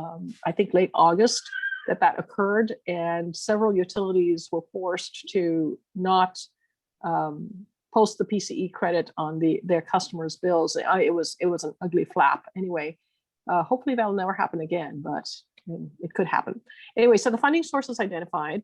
I think late August that occurred, and several utilities were forced to not post the PCE credit on their customers' bills. It was an ugly flap. Anyway, hopefully that'll never happen again, but it could happen. Anyway, so the funding source is identified.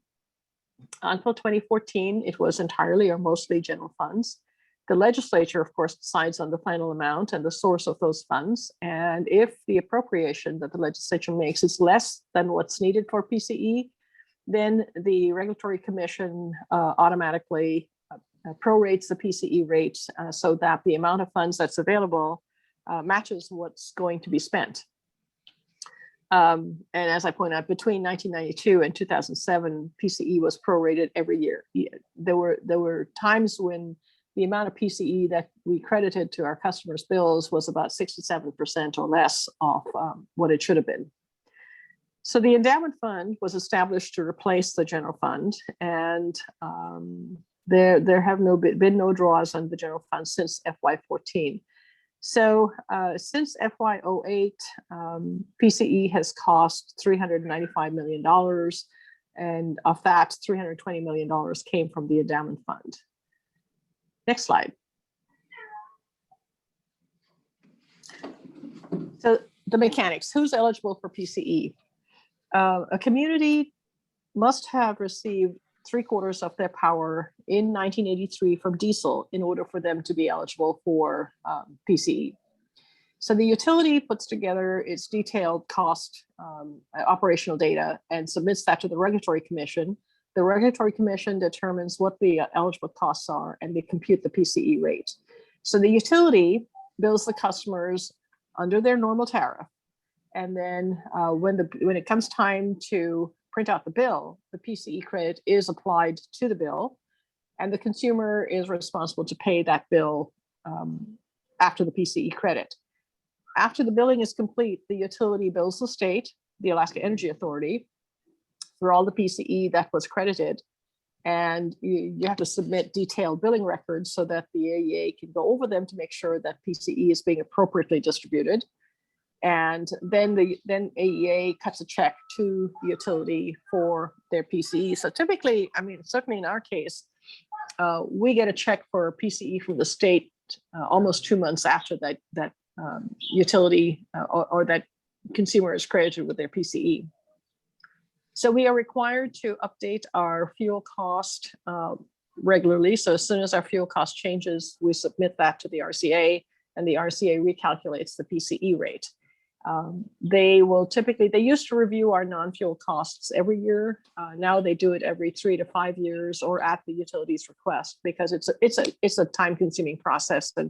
Until 2014, it was entirely or mostly general funds. The legislature, of course, decides on the final amount and the source of those funds. And if the appropriation that the legislature makes is less than what's needed for PCE, then the Regulatory Commission automatically prorates the PCE rates so that the amount of funds that's available matches what's going to be spent. And as I point out, between 1992 and 2007, PCE was prorated every year. There were times when the amount of PCE that we credited to our customers' bills was about 67% or less of what it should have been. So the endowment fund was established to replace the general fund, and there have been no draws on the general fund since FY14. So since FY08, PCE has cost $395 million, and of that, $320 million came from the endowment fund. Next slide. So the mechanics, who's eligible for PCE? A community must have received 3/4 of their power in 1983 from diesel in order for them to be eligible for PCE. So the utility puts together its detailed cost operational data and submits that to the Regulatory Commission. The Regulatory Commission determines what the eligible costs are, and they compute the PCE rate. So the utility bills the customers under their normal tariff. And then when it comes time to print out the bill, the PCE credit is applied to the bill, and the consumer is responsible to pay that bill after the PCE credit. After the billing is complete, the utility bills the state, the Alaska Energy Authority, for all the PCE that was credited. And you have to submit detailed billing records so that the AEA can go over them to make sure that PCE is being appropriately distributed. And then AEA cuts a check to the utility for their PCE. So typically, I mean, certainly in our case, we get a check for PCE from the state almost 2 months after that utility or that consumer is credited with their PCE. So we are required to update our fuel cost regularly. So as soon as our fuel cost changes, we submit that to the RCA, and the RCA recalculates the PCE rate. They used to review our non-fuel costs every year. Now they do it every 3 to 5 years or at the utility's request, because it's a time-consuming process. And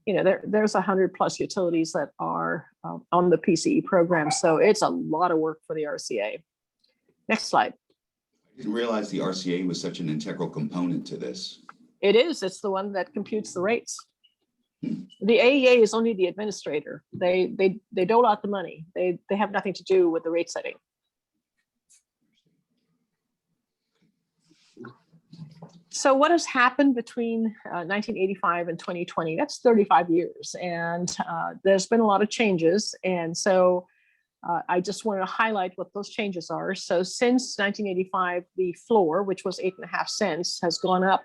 there's 100+ utilities that are on the PCE program, so it's a lot of work for the RCA. Next slide. I didn't realize the RCA was such an integral component to this. It is. It's the one that computes the rates. The AEA is only the administrator. They dole out the money. They have nothing to do with the rate setting. So what has happened between 1985 and 2020? That's 35 years, and there's been a lot of changes. And so I just want to highlight what those changes are. So since 1985, the floor, which was 8.5 cents, has gone up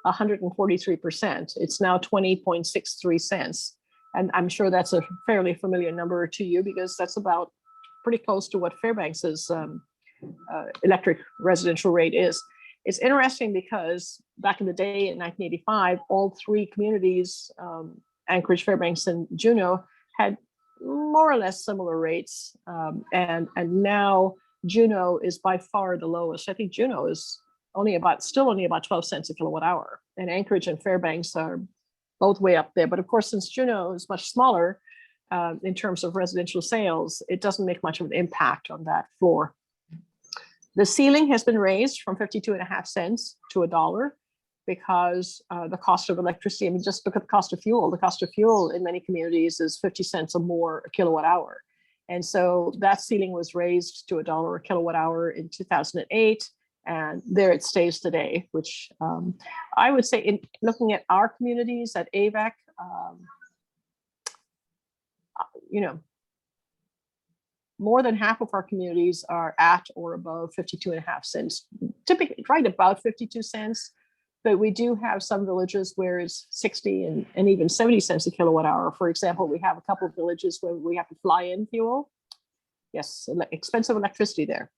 143%. It's now 20.63 cents. And I'm sure that's a fairly familiar number to you, because that's about pretty close to what Fairbanks's electric residential rate is. It's interesting because back in the day in 1985, all 3 communities, Anchorage, Fairbanks, and Juneau, had more or less similar rates. And now Juneau is by far the lowest. I think Juneau is still only about 12 cents a kilowatt hour. And Anchorage and Fairbanks are both way up there. But of course, since Juneau is much smaller in terms of residential sales, it doesn't make much of an impact on that floor. The ceiling has been raised from 52.5 cents to $1 because the cost of electricity, I mean, just look at the cost of fuel. The cost of fuel in many communities is 50 cents or more a kilowatt hour. And so that ceiling was raised to $1 a kilowatt hour in 2008. And there it stays today, which I would say, in looking at our communities at AVEC, more than half of our communities are at or above 52.5 cents, typically right about 52 cents. But we do have some villages where it's 60 and even 70 cents a kilowatt hour. For example, we have a couple of villages where we have to fly in fuel. Yes, expensive electricity there.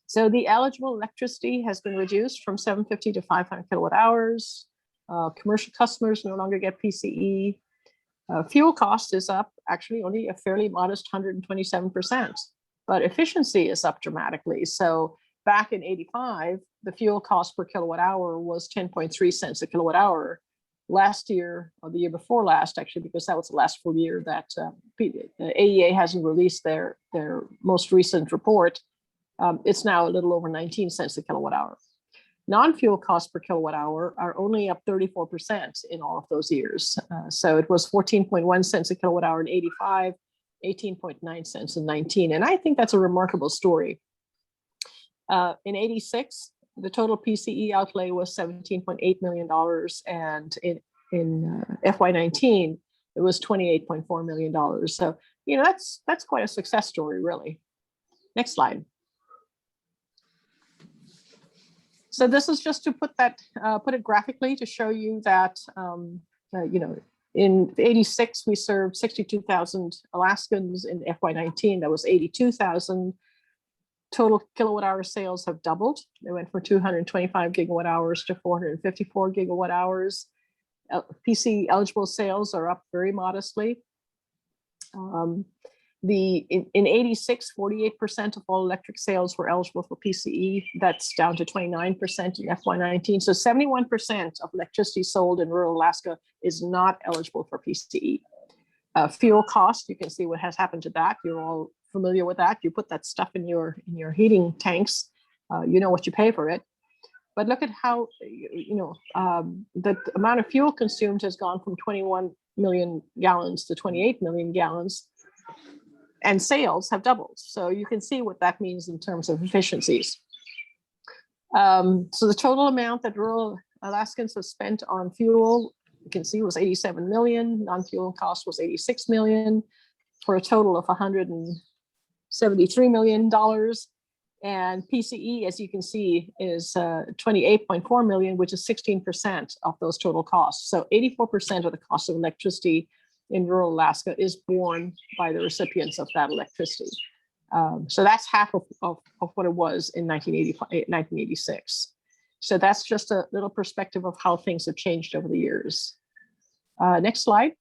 So the eligible electricity has been reduced from 750 to 500 kilowatt hours. Commercial customers no longer get PCE. Fuel cost is up, actually only a fairly modest 127%, but efficiency is up dramatically. So back in 85, the fuel cost per kilowatt hour was 10.3 cents a kilowatt hour. Last year, or the year before last, actually, because that was the last full year that AEA hasn't released their most recent report, it's now a little over 19 cents a kilowatt hour. Non-fuel costs per kilowatt hour are only up 34% in all of those years. So it was 14.1 cents a kilowatt hour in 85, 18.9 cents in 19. And I think that's a remarkable story. In 86, the total PCE outlay was $17.8 million. And in FY19, it was $28.4 million. So, that's quite a success story, really. Next slide. So this is just to put it graphically to show you that, in 86, we served 62,000 Alaskans. In FY19, that was 82,000. Total kilowatt hour sales have doubled. They went from 225 gigawatt hours to 454 gigawatt hours. PCE eligible sales are up very modestly. In 86, 48% of all electric sales were eligible for PCE. That's down to 29% in FY19. So 71% of electricity sold in rural Alaska is not eligible for PCE. Fuel cost, you can see what has happened to that. You're all familiar with that. You put that stuff in your heating tanks. You know what you pay for it. But look at how the amount of fuel consumed has gone from 21 million gallons to 28 million gallons, and sales have doubled. So you can see what that means in terms of efficiencies. So the total amount that rural Alaskans have spent on fuel, you can see, was 87 million. Non-fuel cost was 86 million, for a total of $173 million. And PCE, as you can see, is 28.4 million, which is 16% of those total costs. So 84% of the cost of electricity in rural Alaska is borne by the recipients of that electricity. So that's half of what it was in 1986. So that's just a little perspective of how things have changed over the years. Next slide.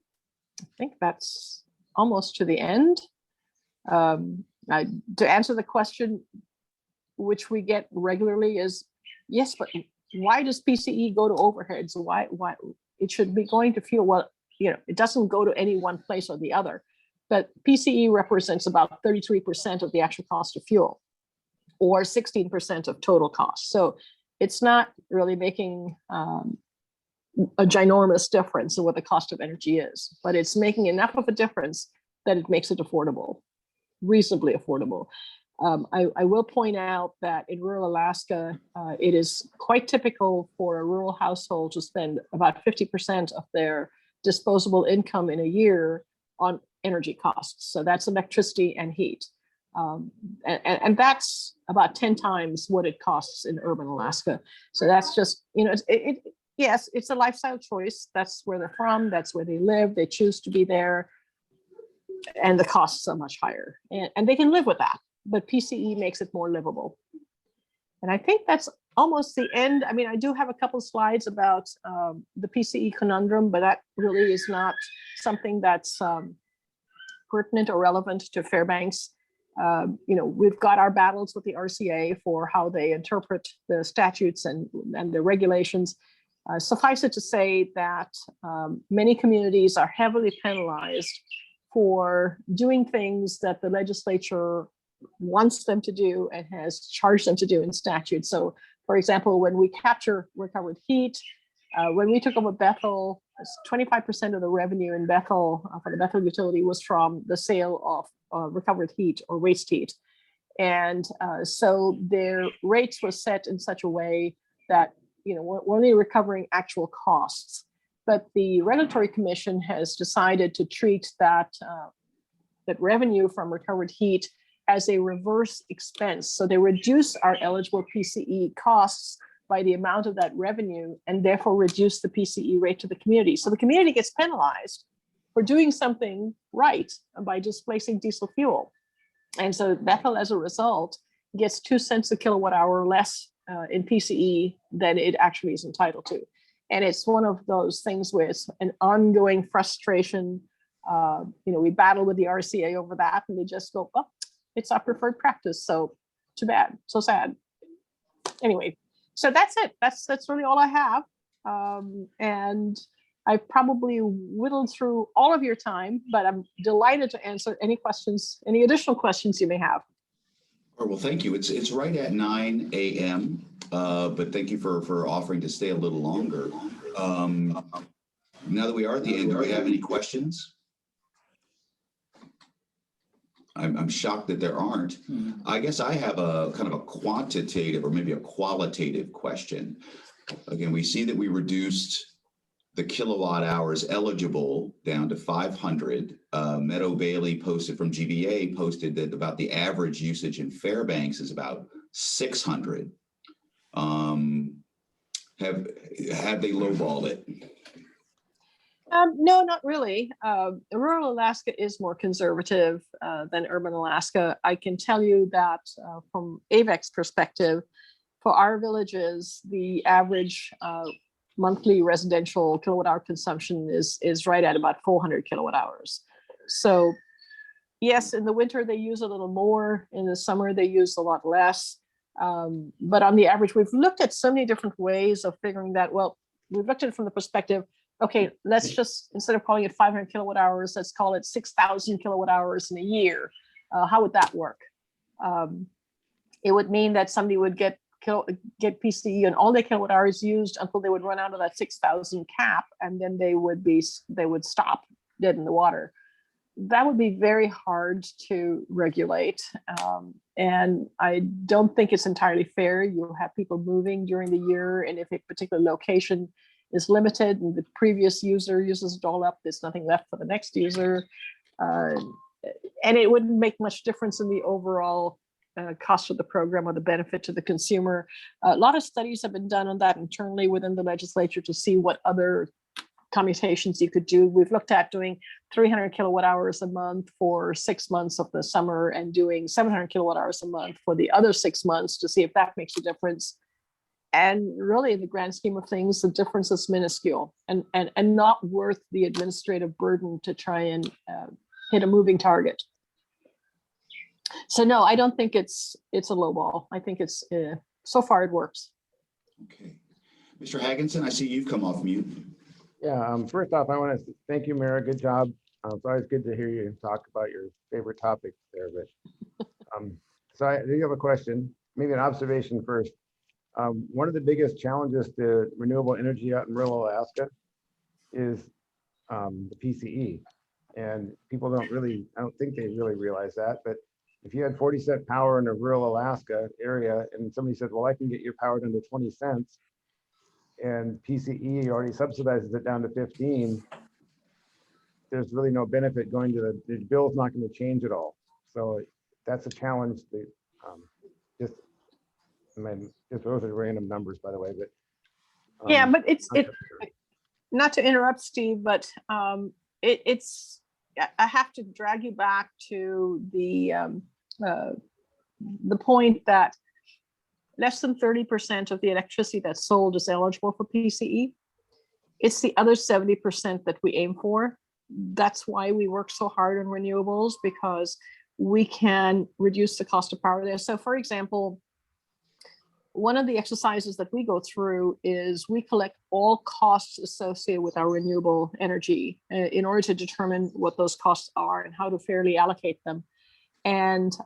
I think that's almost to the end. To answer the question, which we get regularly, is yes, but why does PCE go to overheads? Why it should be going to fuel? Well, you know, it doesn't go to any one place or the other, but PCE represents about 33% of the actual cost of fuel, or 16% of total cost. So it's not really making a ginormous difference in what the cost of energy is, but it's making enough of a difference that it makes it affordable, reasonably affordable. I will point out that in rural Alaska, it is quite typical for a rural household to spend about 50% of their disposable income in a year on energy costs. So that's electricity and heat. And that's about 10 times what it costs in urban Alaska. So that's just, you know, yes, it's a lifestyle choice. That's where they're from. That's where they live. They choose to be there. And the costs are much higher. And they can live with that. But PCE makes it more livable. And I think that's almost the end. I mean, I do have a couple slides about the PCE conundrum, but that really is not something that's pertinent or relevant to Fairbanks. You know, we've got our battles with the RCA for how they interpret the statutes and the regulations. Suffice it to say that many communities are heavily penalized for doing things that the legislature wants them to do and has charged them to do in statute. So, for example, when we capture recovered heat, when we took over Bethel, 25% of the revenue in Bethel for the Bethel utility was from the sale of recovered heat or waste heat. And so their rates were set in such a way that, you know, we're only recovering actual costs. But the Regulatory Commission has decided to treat that revenue from recovered heat as a reverse expense. So they reduce our eligible PCE costs by the amount of that revenue and therefore reduce the PCE rate to the community. So the community gets penalized for doing something right by displacing diesel fuel. And so Bethel, as a result, gets 2 cents a kilowatt hour less in PCE than it actually is entitled to. And it's one of those things where it's an ongoing frustration. You know, we battle with the RCA over that, and they just go, oh, it's our preferred practice. So too bad, so sad. Anyway, so that's it. That's really all I have. And I probably whittled through all of your time, but I'm delighted to answer any questions, any additional questions you may have. Well, thank you. It's right at 9 a.m., but thank you for offering to stay a little longer. Now that we are at the end, do we have any questions? I'm shocked that there aren't. I guess I have a kind of a quantitative or maybe a qualitative question. Again, we see that we reduced the kilowatt hours eligible down to 500. Meadow Bailey posted from GBA posted that about the average usage in Fairbanks is about 600. Have they lowballed it? No, not really. Rural Alaska is more conservative than urban Alaska. I can tell you that from AVEC's perspective, for our villages, the average monthly residential kilowatt hour consumption is right at about 400 kilowatt hours. So yes, in the winter they use a little more, in the summer they use a lot less. But on the average, we've looked at so many different ways of figuring that. Well, we've looked at it from the perspective, okay, let's just, instead of calling it 500 kilowatt hours, let's call it 6,000 kilowatt hours in a year. How would that work? It would mean that somebody would get get PCE and all their kilowatt hours used until they would run out of that 6,000 cap, and then they would stop dead in the water. That would be very hard to regulate. And I don't think it's entirely fair. You'll have people moving during the year, and if a particular location is limited and the previous user uses it all up, there's nothing left for the next user. And it wouldn't make much difference in the overall cost of the program or the benefit to the consumer. A lot of studies have been done on that internally within the legislature to see what other commutations you could do. We've looked at doing 300 kilowatt hours a month for 6 months of the summer and doing 700 kilowatt hours a month for the other 6 months to see if that makes a difference. And really, in the grand scheme of things, the difference is minuscule and not worth the administrative burden to try and hit a moving target. So no, I don't think it's a low ball. I think it's so far it works. Okay. Mr. Hagginson, I see you've come off mute. Yeah, first off, I want to thank you, Meera. Good job. It's always good to hear you talk about your favorite topics there. But so I do have a question, maybe an observation first. One of the biggest challenges to renewable energy out in rural Alaska is the PCE. And people don't really, I don't think they really realize that. But if you had 40-cent power in a rural Alaska area and somebody says, well, I can get your power down to 20 cents, and PCE already subsidizes it down to 15, there's really no benefit going to the bill's not going to change at all. So that's a challenge that just those are random numbers, by the way, but yeah, but it's not to interrupt, Steve, but it's I have to drag you back to the point that less than 30% of the electricity that's sold is eligible for PCE. It's the other 70% that we aim for. That's why we work so hard on renewables, because we can reduce the cost of power there. So for example, one of the exercises that we go through is we collect all costs associated with our renewable energy in order to determine what those costs are and how to fairly allocate them. And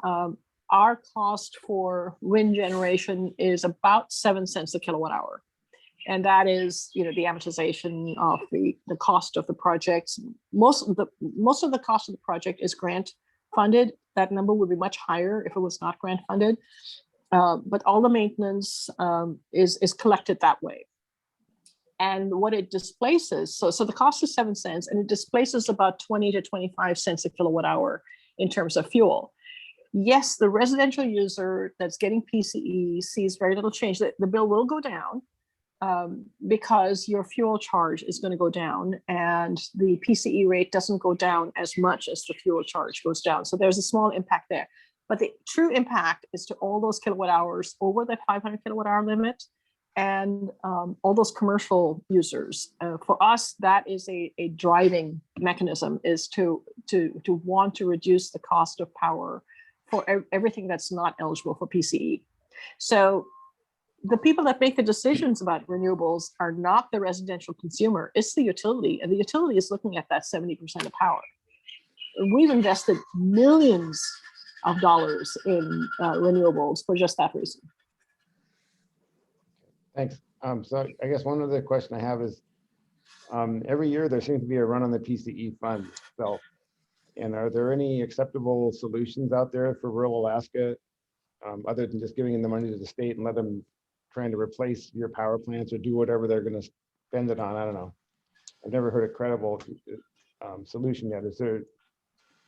our cost for wind generation is about 7 cents a kilowatt hour. And that is, the amortization of the cost of the projects. Most of the cost of the project is grant funded. That number would be much higher if it was not grant funded. But all the maintenance is collected that way. And what it displaces, so the cost is 7 cents, and it displaces about 20 to 25 cents a kilowatt hour in terms of fuel. Yes, the residential user that's getting PCE sees very little change. The bill will go down because your fuel charge is going to go down, and the PCE rate doesn't go down as much as the fuel charge goes down. So there's a small impact there. But the true impact is to all those kilowatt hours over that 500 kilowatt hour limit, and all those commercial users. For us, that is a driving mechanism, is to want to reduce the cost of power for everything that's not eligible for PCE. So the people that make the decisions about renewables are not the residential consumer, it's the utility, and the utility is looking at that 70% of power. We've invested millions of dollars in renewables for just that reason. thanks. So I guess one other question I have is, every year there seems to be a run on the PCE fund itself. And are there any acceptable solutions out there for rural Alaska, other than just giving the money to the state and let them trying to replace your power plants or do whatever they're going to spend it on? I don't know. I've never heard a credible solution yet. Is there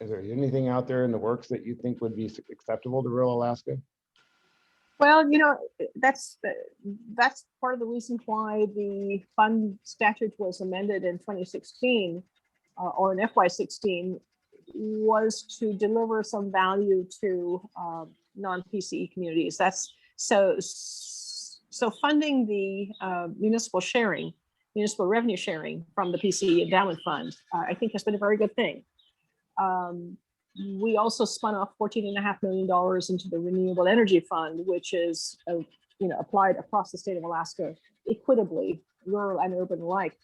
anything out there in the works that you think would be acceptable to rural Alaska? Well, that's part of the reason why the fund statute was amended in 2016 or in FY16, was to deliver some value to non-PCE communities. That's so funding the municipal revenue sharing from the PCE Endowment Fund, I think has been a very good thing. We also spun off $14.5 million into the Renewable Energy Fund, which is applied across the state of Alaska equitably, rural and urban alike.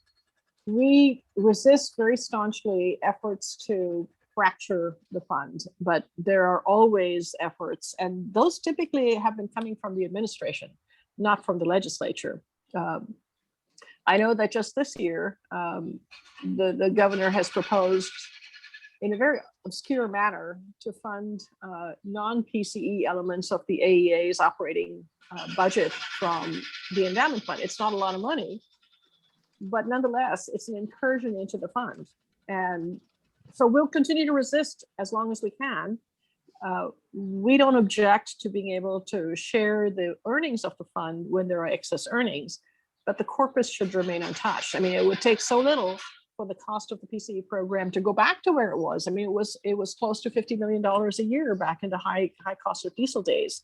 We resist very staunchly efforts to fracture the fund, but there are always efforts, and those typically have been coming from the administration. not from the legislature. I know that just this year, the governor has proposed in a very obscure manner to fund non-PCE elements of the AEA's operating budget from the endowment fund. It's not a lot of money, but nonetheless, it's an incursion into the fund. And so we'll continue to resist as long as we can. We don't object to being able to share the earnings of the fund when there are excess earnings, but the corpus should remain untouched. I mean, it would take so little for the cost of the PCE program to go back to where it was. I mean, it was close to $50 million a year back into high cost of diesel days.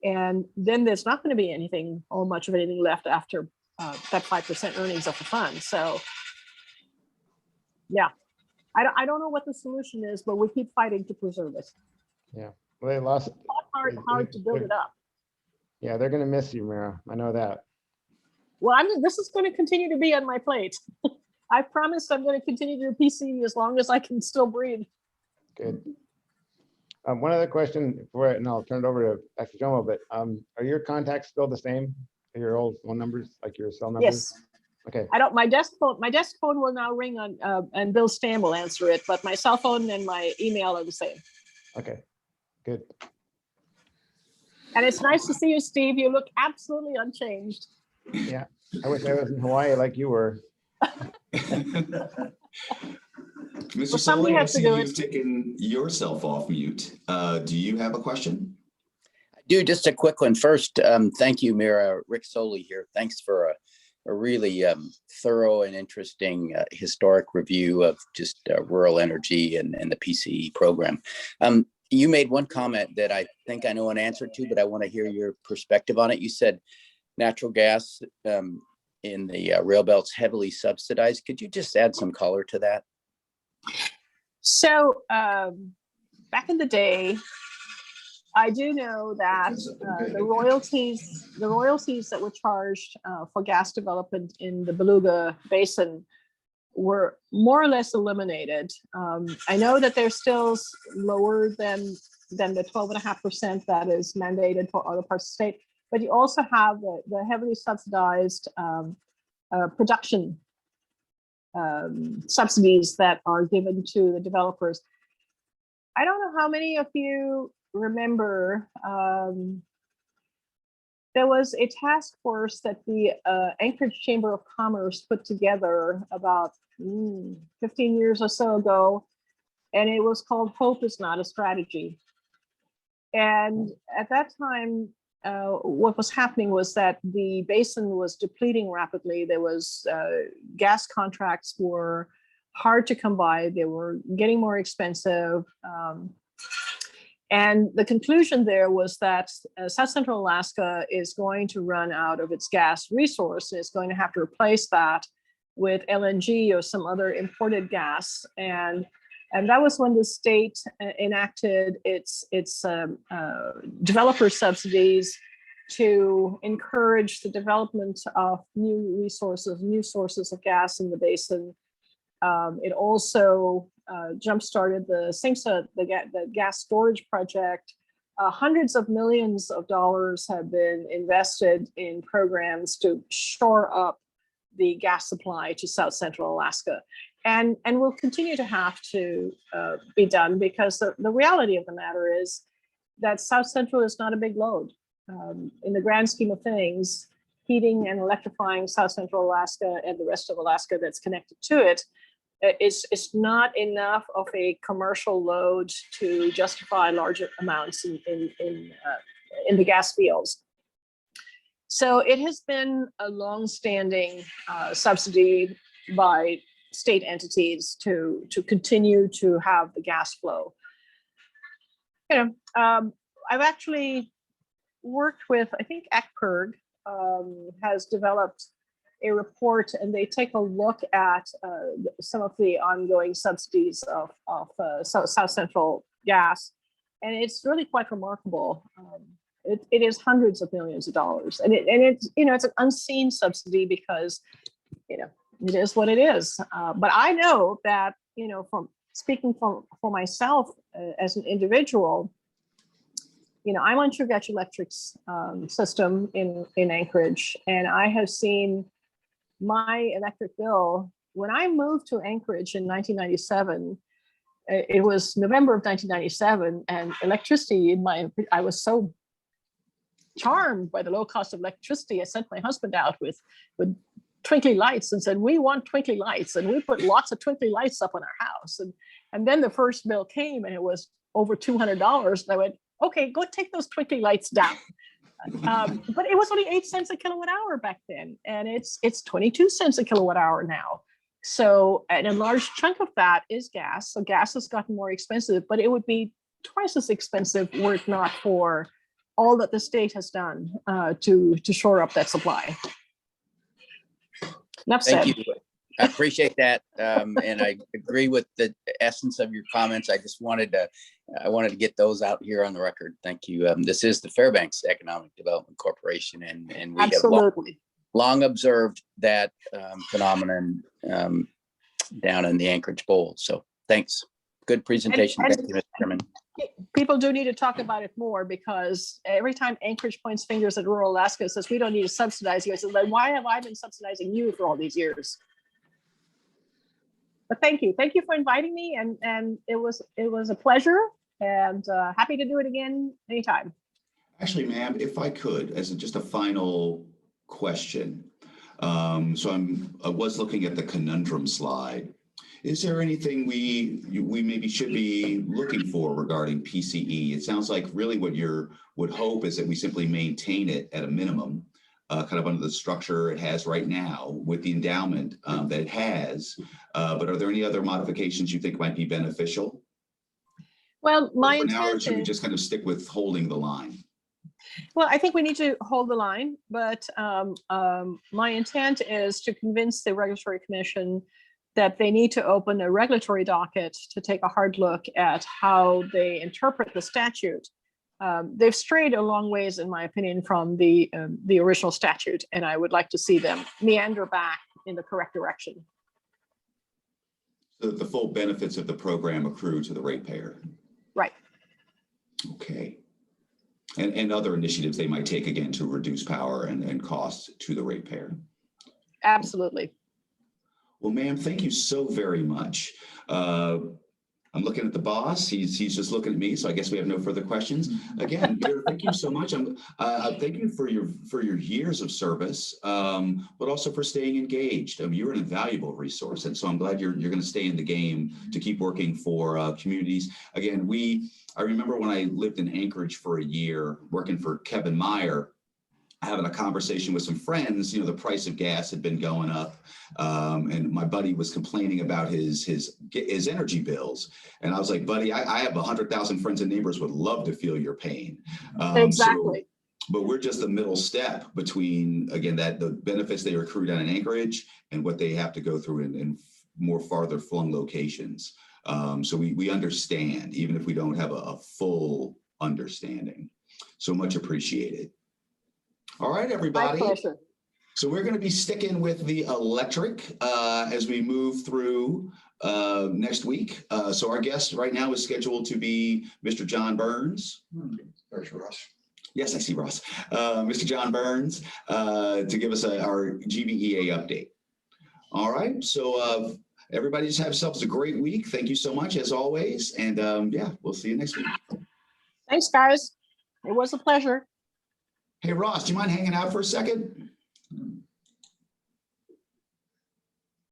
And then there's not going to be anything or much of anything left after that 5% earnings of the fund. So yeah, I don't know what the solution is, but we keep fighting to preserve it. Yeah, well, they lost. It's hard to build it up. Yeah, they're gonna miss you, Meera. I know that. Well, this is going to continue to be on my plate. I promise I'm going to continue to do PCE as long as I can still breathe. Good. One other question before, and I'll turn it over to Dr. Jomo, but are your contacts still the same? Your old phone numbers, like your cell numbers? Yes. Okay. I don't. My desk phone will now ring on, and Bill Stam will answer it. But my cell phone and my email are the same. Okay. Good. And it's nice to see you, Steve. You look absolutely unchanged. Yeah. I wish I was in Hawaii like you were. Mr. Well, Soley, somebody I has to see do you've it. taken yourself off mute. Do you have a question? I do. Just a quick one first. Thank you, Meera. Rick Soley here. Thanks for a really thorough and interesting historic review of just rural energy and the PCE program. You made one comment that I think I know an answer to, but I want to hear your perspective on it. You said natural gas in the rail belt's heavily subsidized. Could you just add some color to that? So back in the day, I do know that the royalties that were charged for gas development in the Beluga Basin were more or less eliminated. I know that they're still lower than the 12.5% that is mandated for other parts of the state, but you also have the heavily subsidized production subsidies that are given to the developers. I don't know how many of you remember there was a task force that the Anchorage Chamber of Commerce put together about 15 years or so ago, and it was called Hope is Not a Strategy. And at that time, what was happening was that the basin was depleting rapidly. There was gas contracts were hard to come by. They were getting more expensive. And the conclusion there was that South Central Alaska is going to run out of its gas resource. It's going to have to replace that with LNG or some other imported gas. And that was when the state enacted its developer subsidies to encourage the development of new sources of gas in the basin. It also jump-started the SINGSA, the gas storage project. Hundreds of millions of dollars have been invested in programs to shore up the gas supply to South Central Alaska. And will continue to have to be done, because the reality of the matter is that South Central is not a big load. In the grand scheme of things, heating and electrifying South Central Alaska and the rest of Alaska that's connected to it is not enough of a commercial load to justify larger amounts in the gas fields. So it has been a long-standing subsidy by state entities to continue to have the gas flow. I've actually worked with, I think ACPERG has developed a report, and they take a look at some of the ongoing subsidies of South Central gas, and it's really quite remarkable. It is hundreds of millions of dollars, and it's it's an unseen subsidy because it is what it is. But I know that from speaking for myself as an individual, I'm on Chugach Electric's system in Anchorage, and I have seen my electric bill. When I moved to Anchorage in 1997, it was November of 1997, and electricity I was so charmed by the low cost of electricity. I sent my husband out with twinkly lights and said, we want twinkly lights. And we put lots of twinkly lights up on our house. And then the first bill came and it was over $200. And I went, okay, go take those twinkly lights down. But it was only 8 cents a kilowatt hour back then. And it's 22 cents a kilowatt hour now. So, and a large chunk of that is gas. So gas has gotten more expensive, but it would be twice as expensive were it not for all that the state has done to shore up that supply. Enough said. Thank you. I appreciate that. And I agree with the essence of your comments. I just wanted to get those out here on the record. Thank you. This is the Fairbanks Economic Development Corporation, and we Absolutely. have long observed that phenomenon down in the Anchorage Bowl. So thanks. Good presentation. And Thank you, Mr. Chairman. People do need to talk about it more, because every time Anchorage points fingers at rural Alaska and says, we don't need to subsidize you, I said, then why have I been subsidizing you for all these years? But thank you for inviting me, and it was a pleasure, and happy to do it again anytime. Actually, ma'am, if I could, as just a final question. So I was looking at the conundrum slide. Is there anything we maybe should be looking for regarding PCE? It sounds like really what you would hope is that we simply maintain it at a minimum, kind of under the structure it has right now with the endowment that it has. But are there any other modifications you think might be beneficial? Well, my For now, or intent should we is, just kind of stick with holding the line? well, I think we need to hold the line, but my intent is to convince the Regulatory Commission that they need to open a regulatory docket to take a hard look at how they interpret the statute. They've strayed a long ways, in my opinion, from the original statute, and I would like to see them meander back in the correct direction. So that the full benefits of the program accrue to the ratepayer. Right. Okay. And other initiatives they might take, again, to reduce power and costs to the ratepayer. Absolutely. Well, ma'am, thank you so very much. I'm looking at the boss. He's just looking at me, so I guess we have no further questions. Again, Meera, thank you so much. Thank you for your years of service, but also for staying engaged. You're an invaluable resource, and so I'm glad you're going to stay in the game to keep working for communities. Again, I remember when I lived in Anchorage for a year, working for Kevin Meyer, having a conversation with some friends. The price of gas had been going up, and my buddy was complaining about his energy bills. And I was like, buddy, I have 100,000 friends and neighbors would love to feel your pain. Exactly. But we're just the middle step between, again, the benefits they accrue down in Anchorage and what they have to go through in more farther flung locations. So we understand, even if we don't have a full understanding. So much appreciated. All right, everybody. My pleasure. So we're going to be sticking with the electric as we move through next week. So our guest right now is scheduled to be Mr. John Burns. There's Russ. Yes, I see Ross. Mr. John Burns to give us our GBEA update. All right. So everybody just have yourselves a great week. Thank you so much, as always. And yeah, we'll see you next week. Thanks, guys. It was a pleasure. Hey, Ross, do you mind hanging out for a second?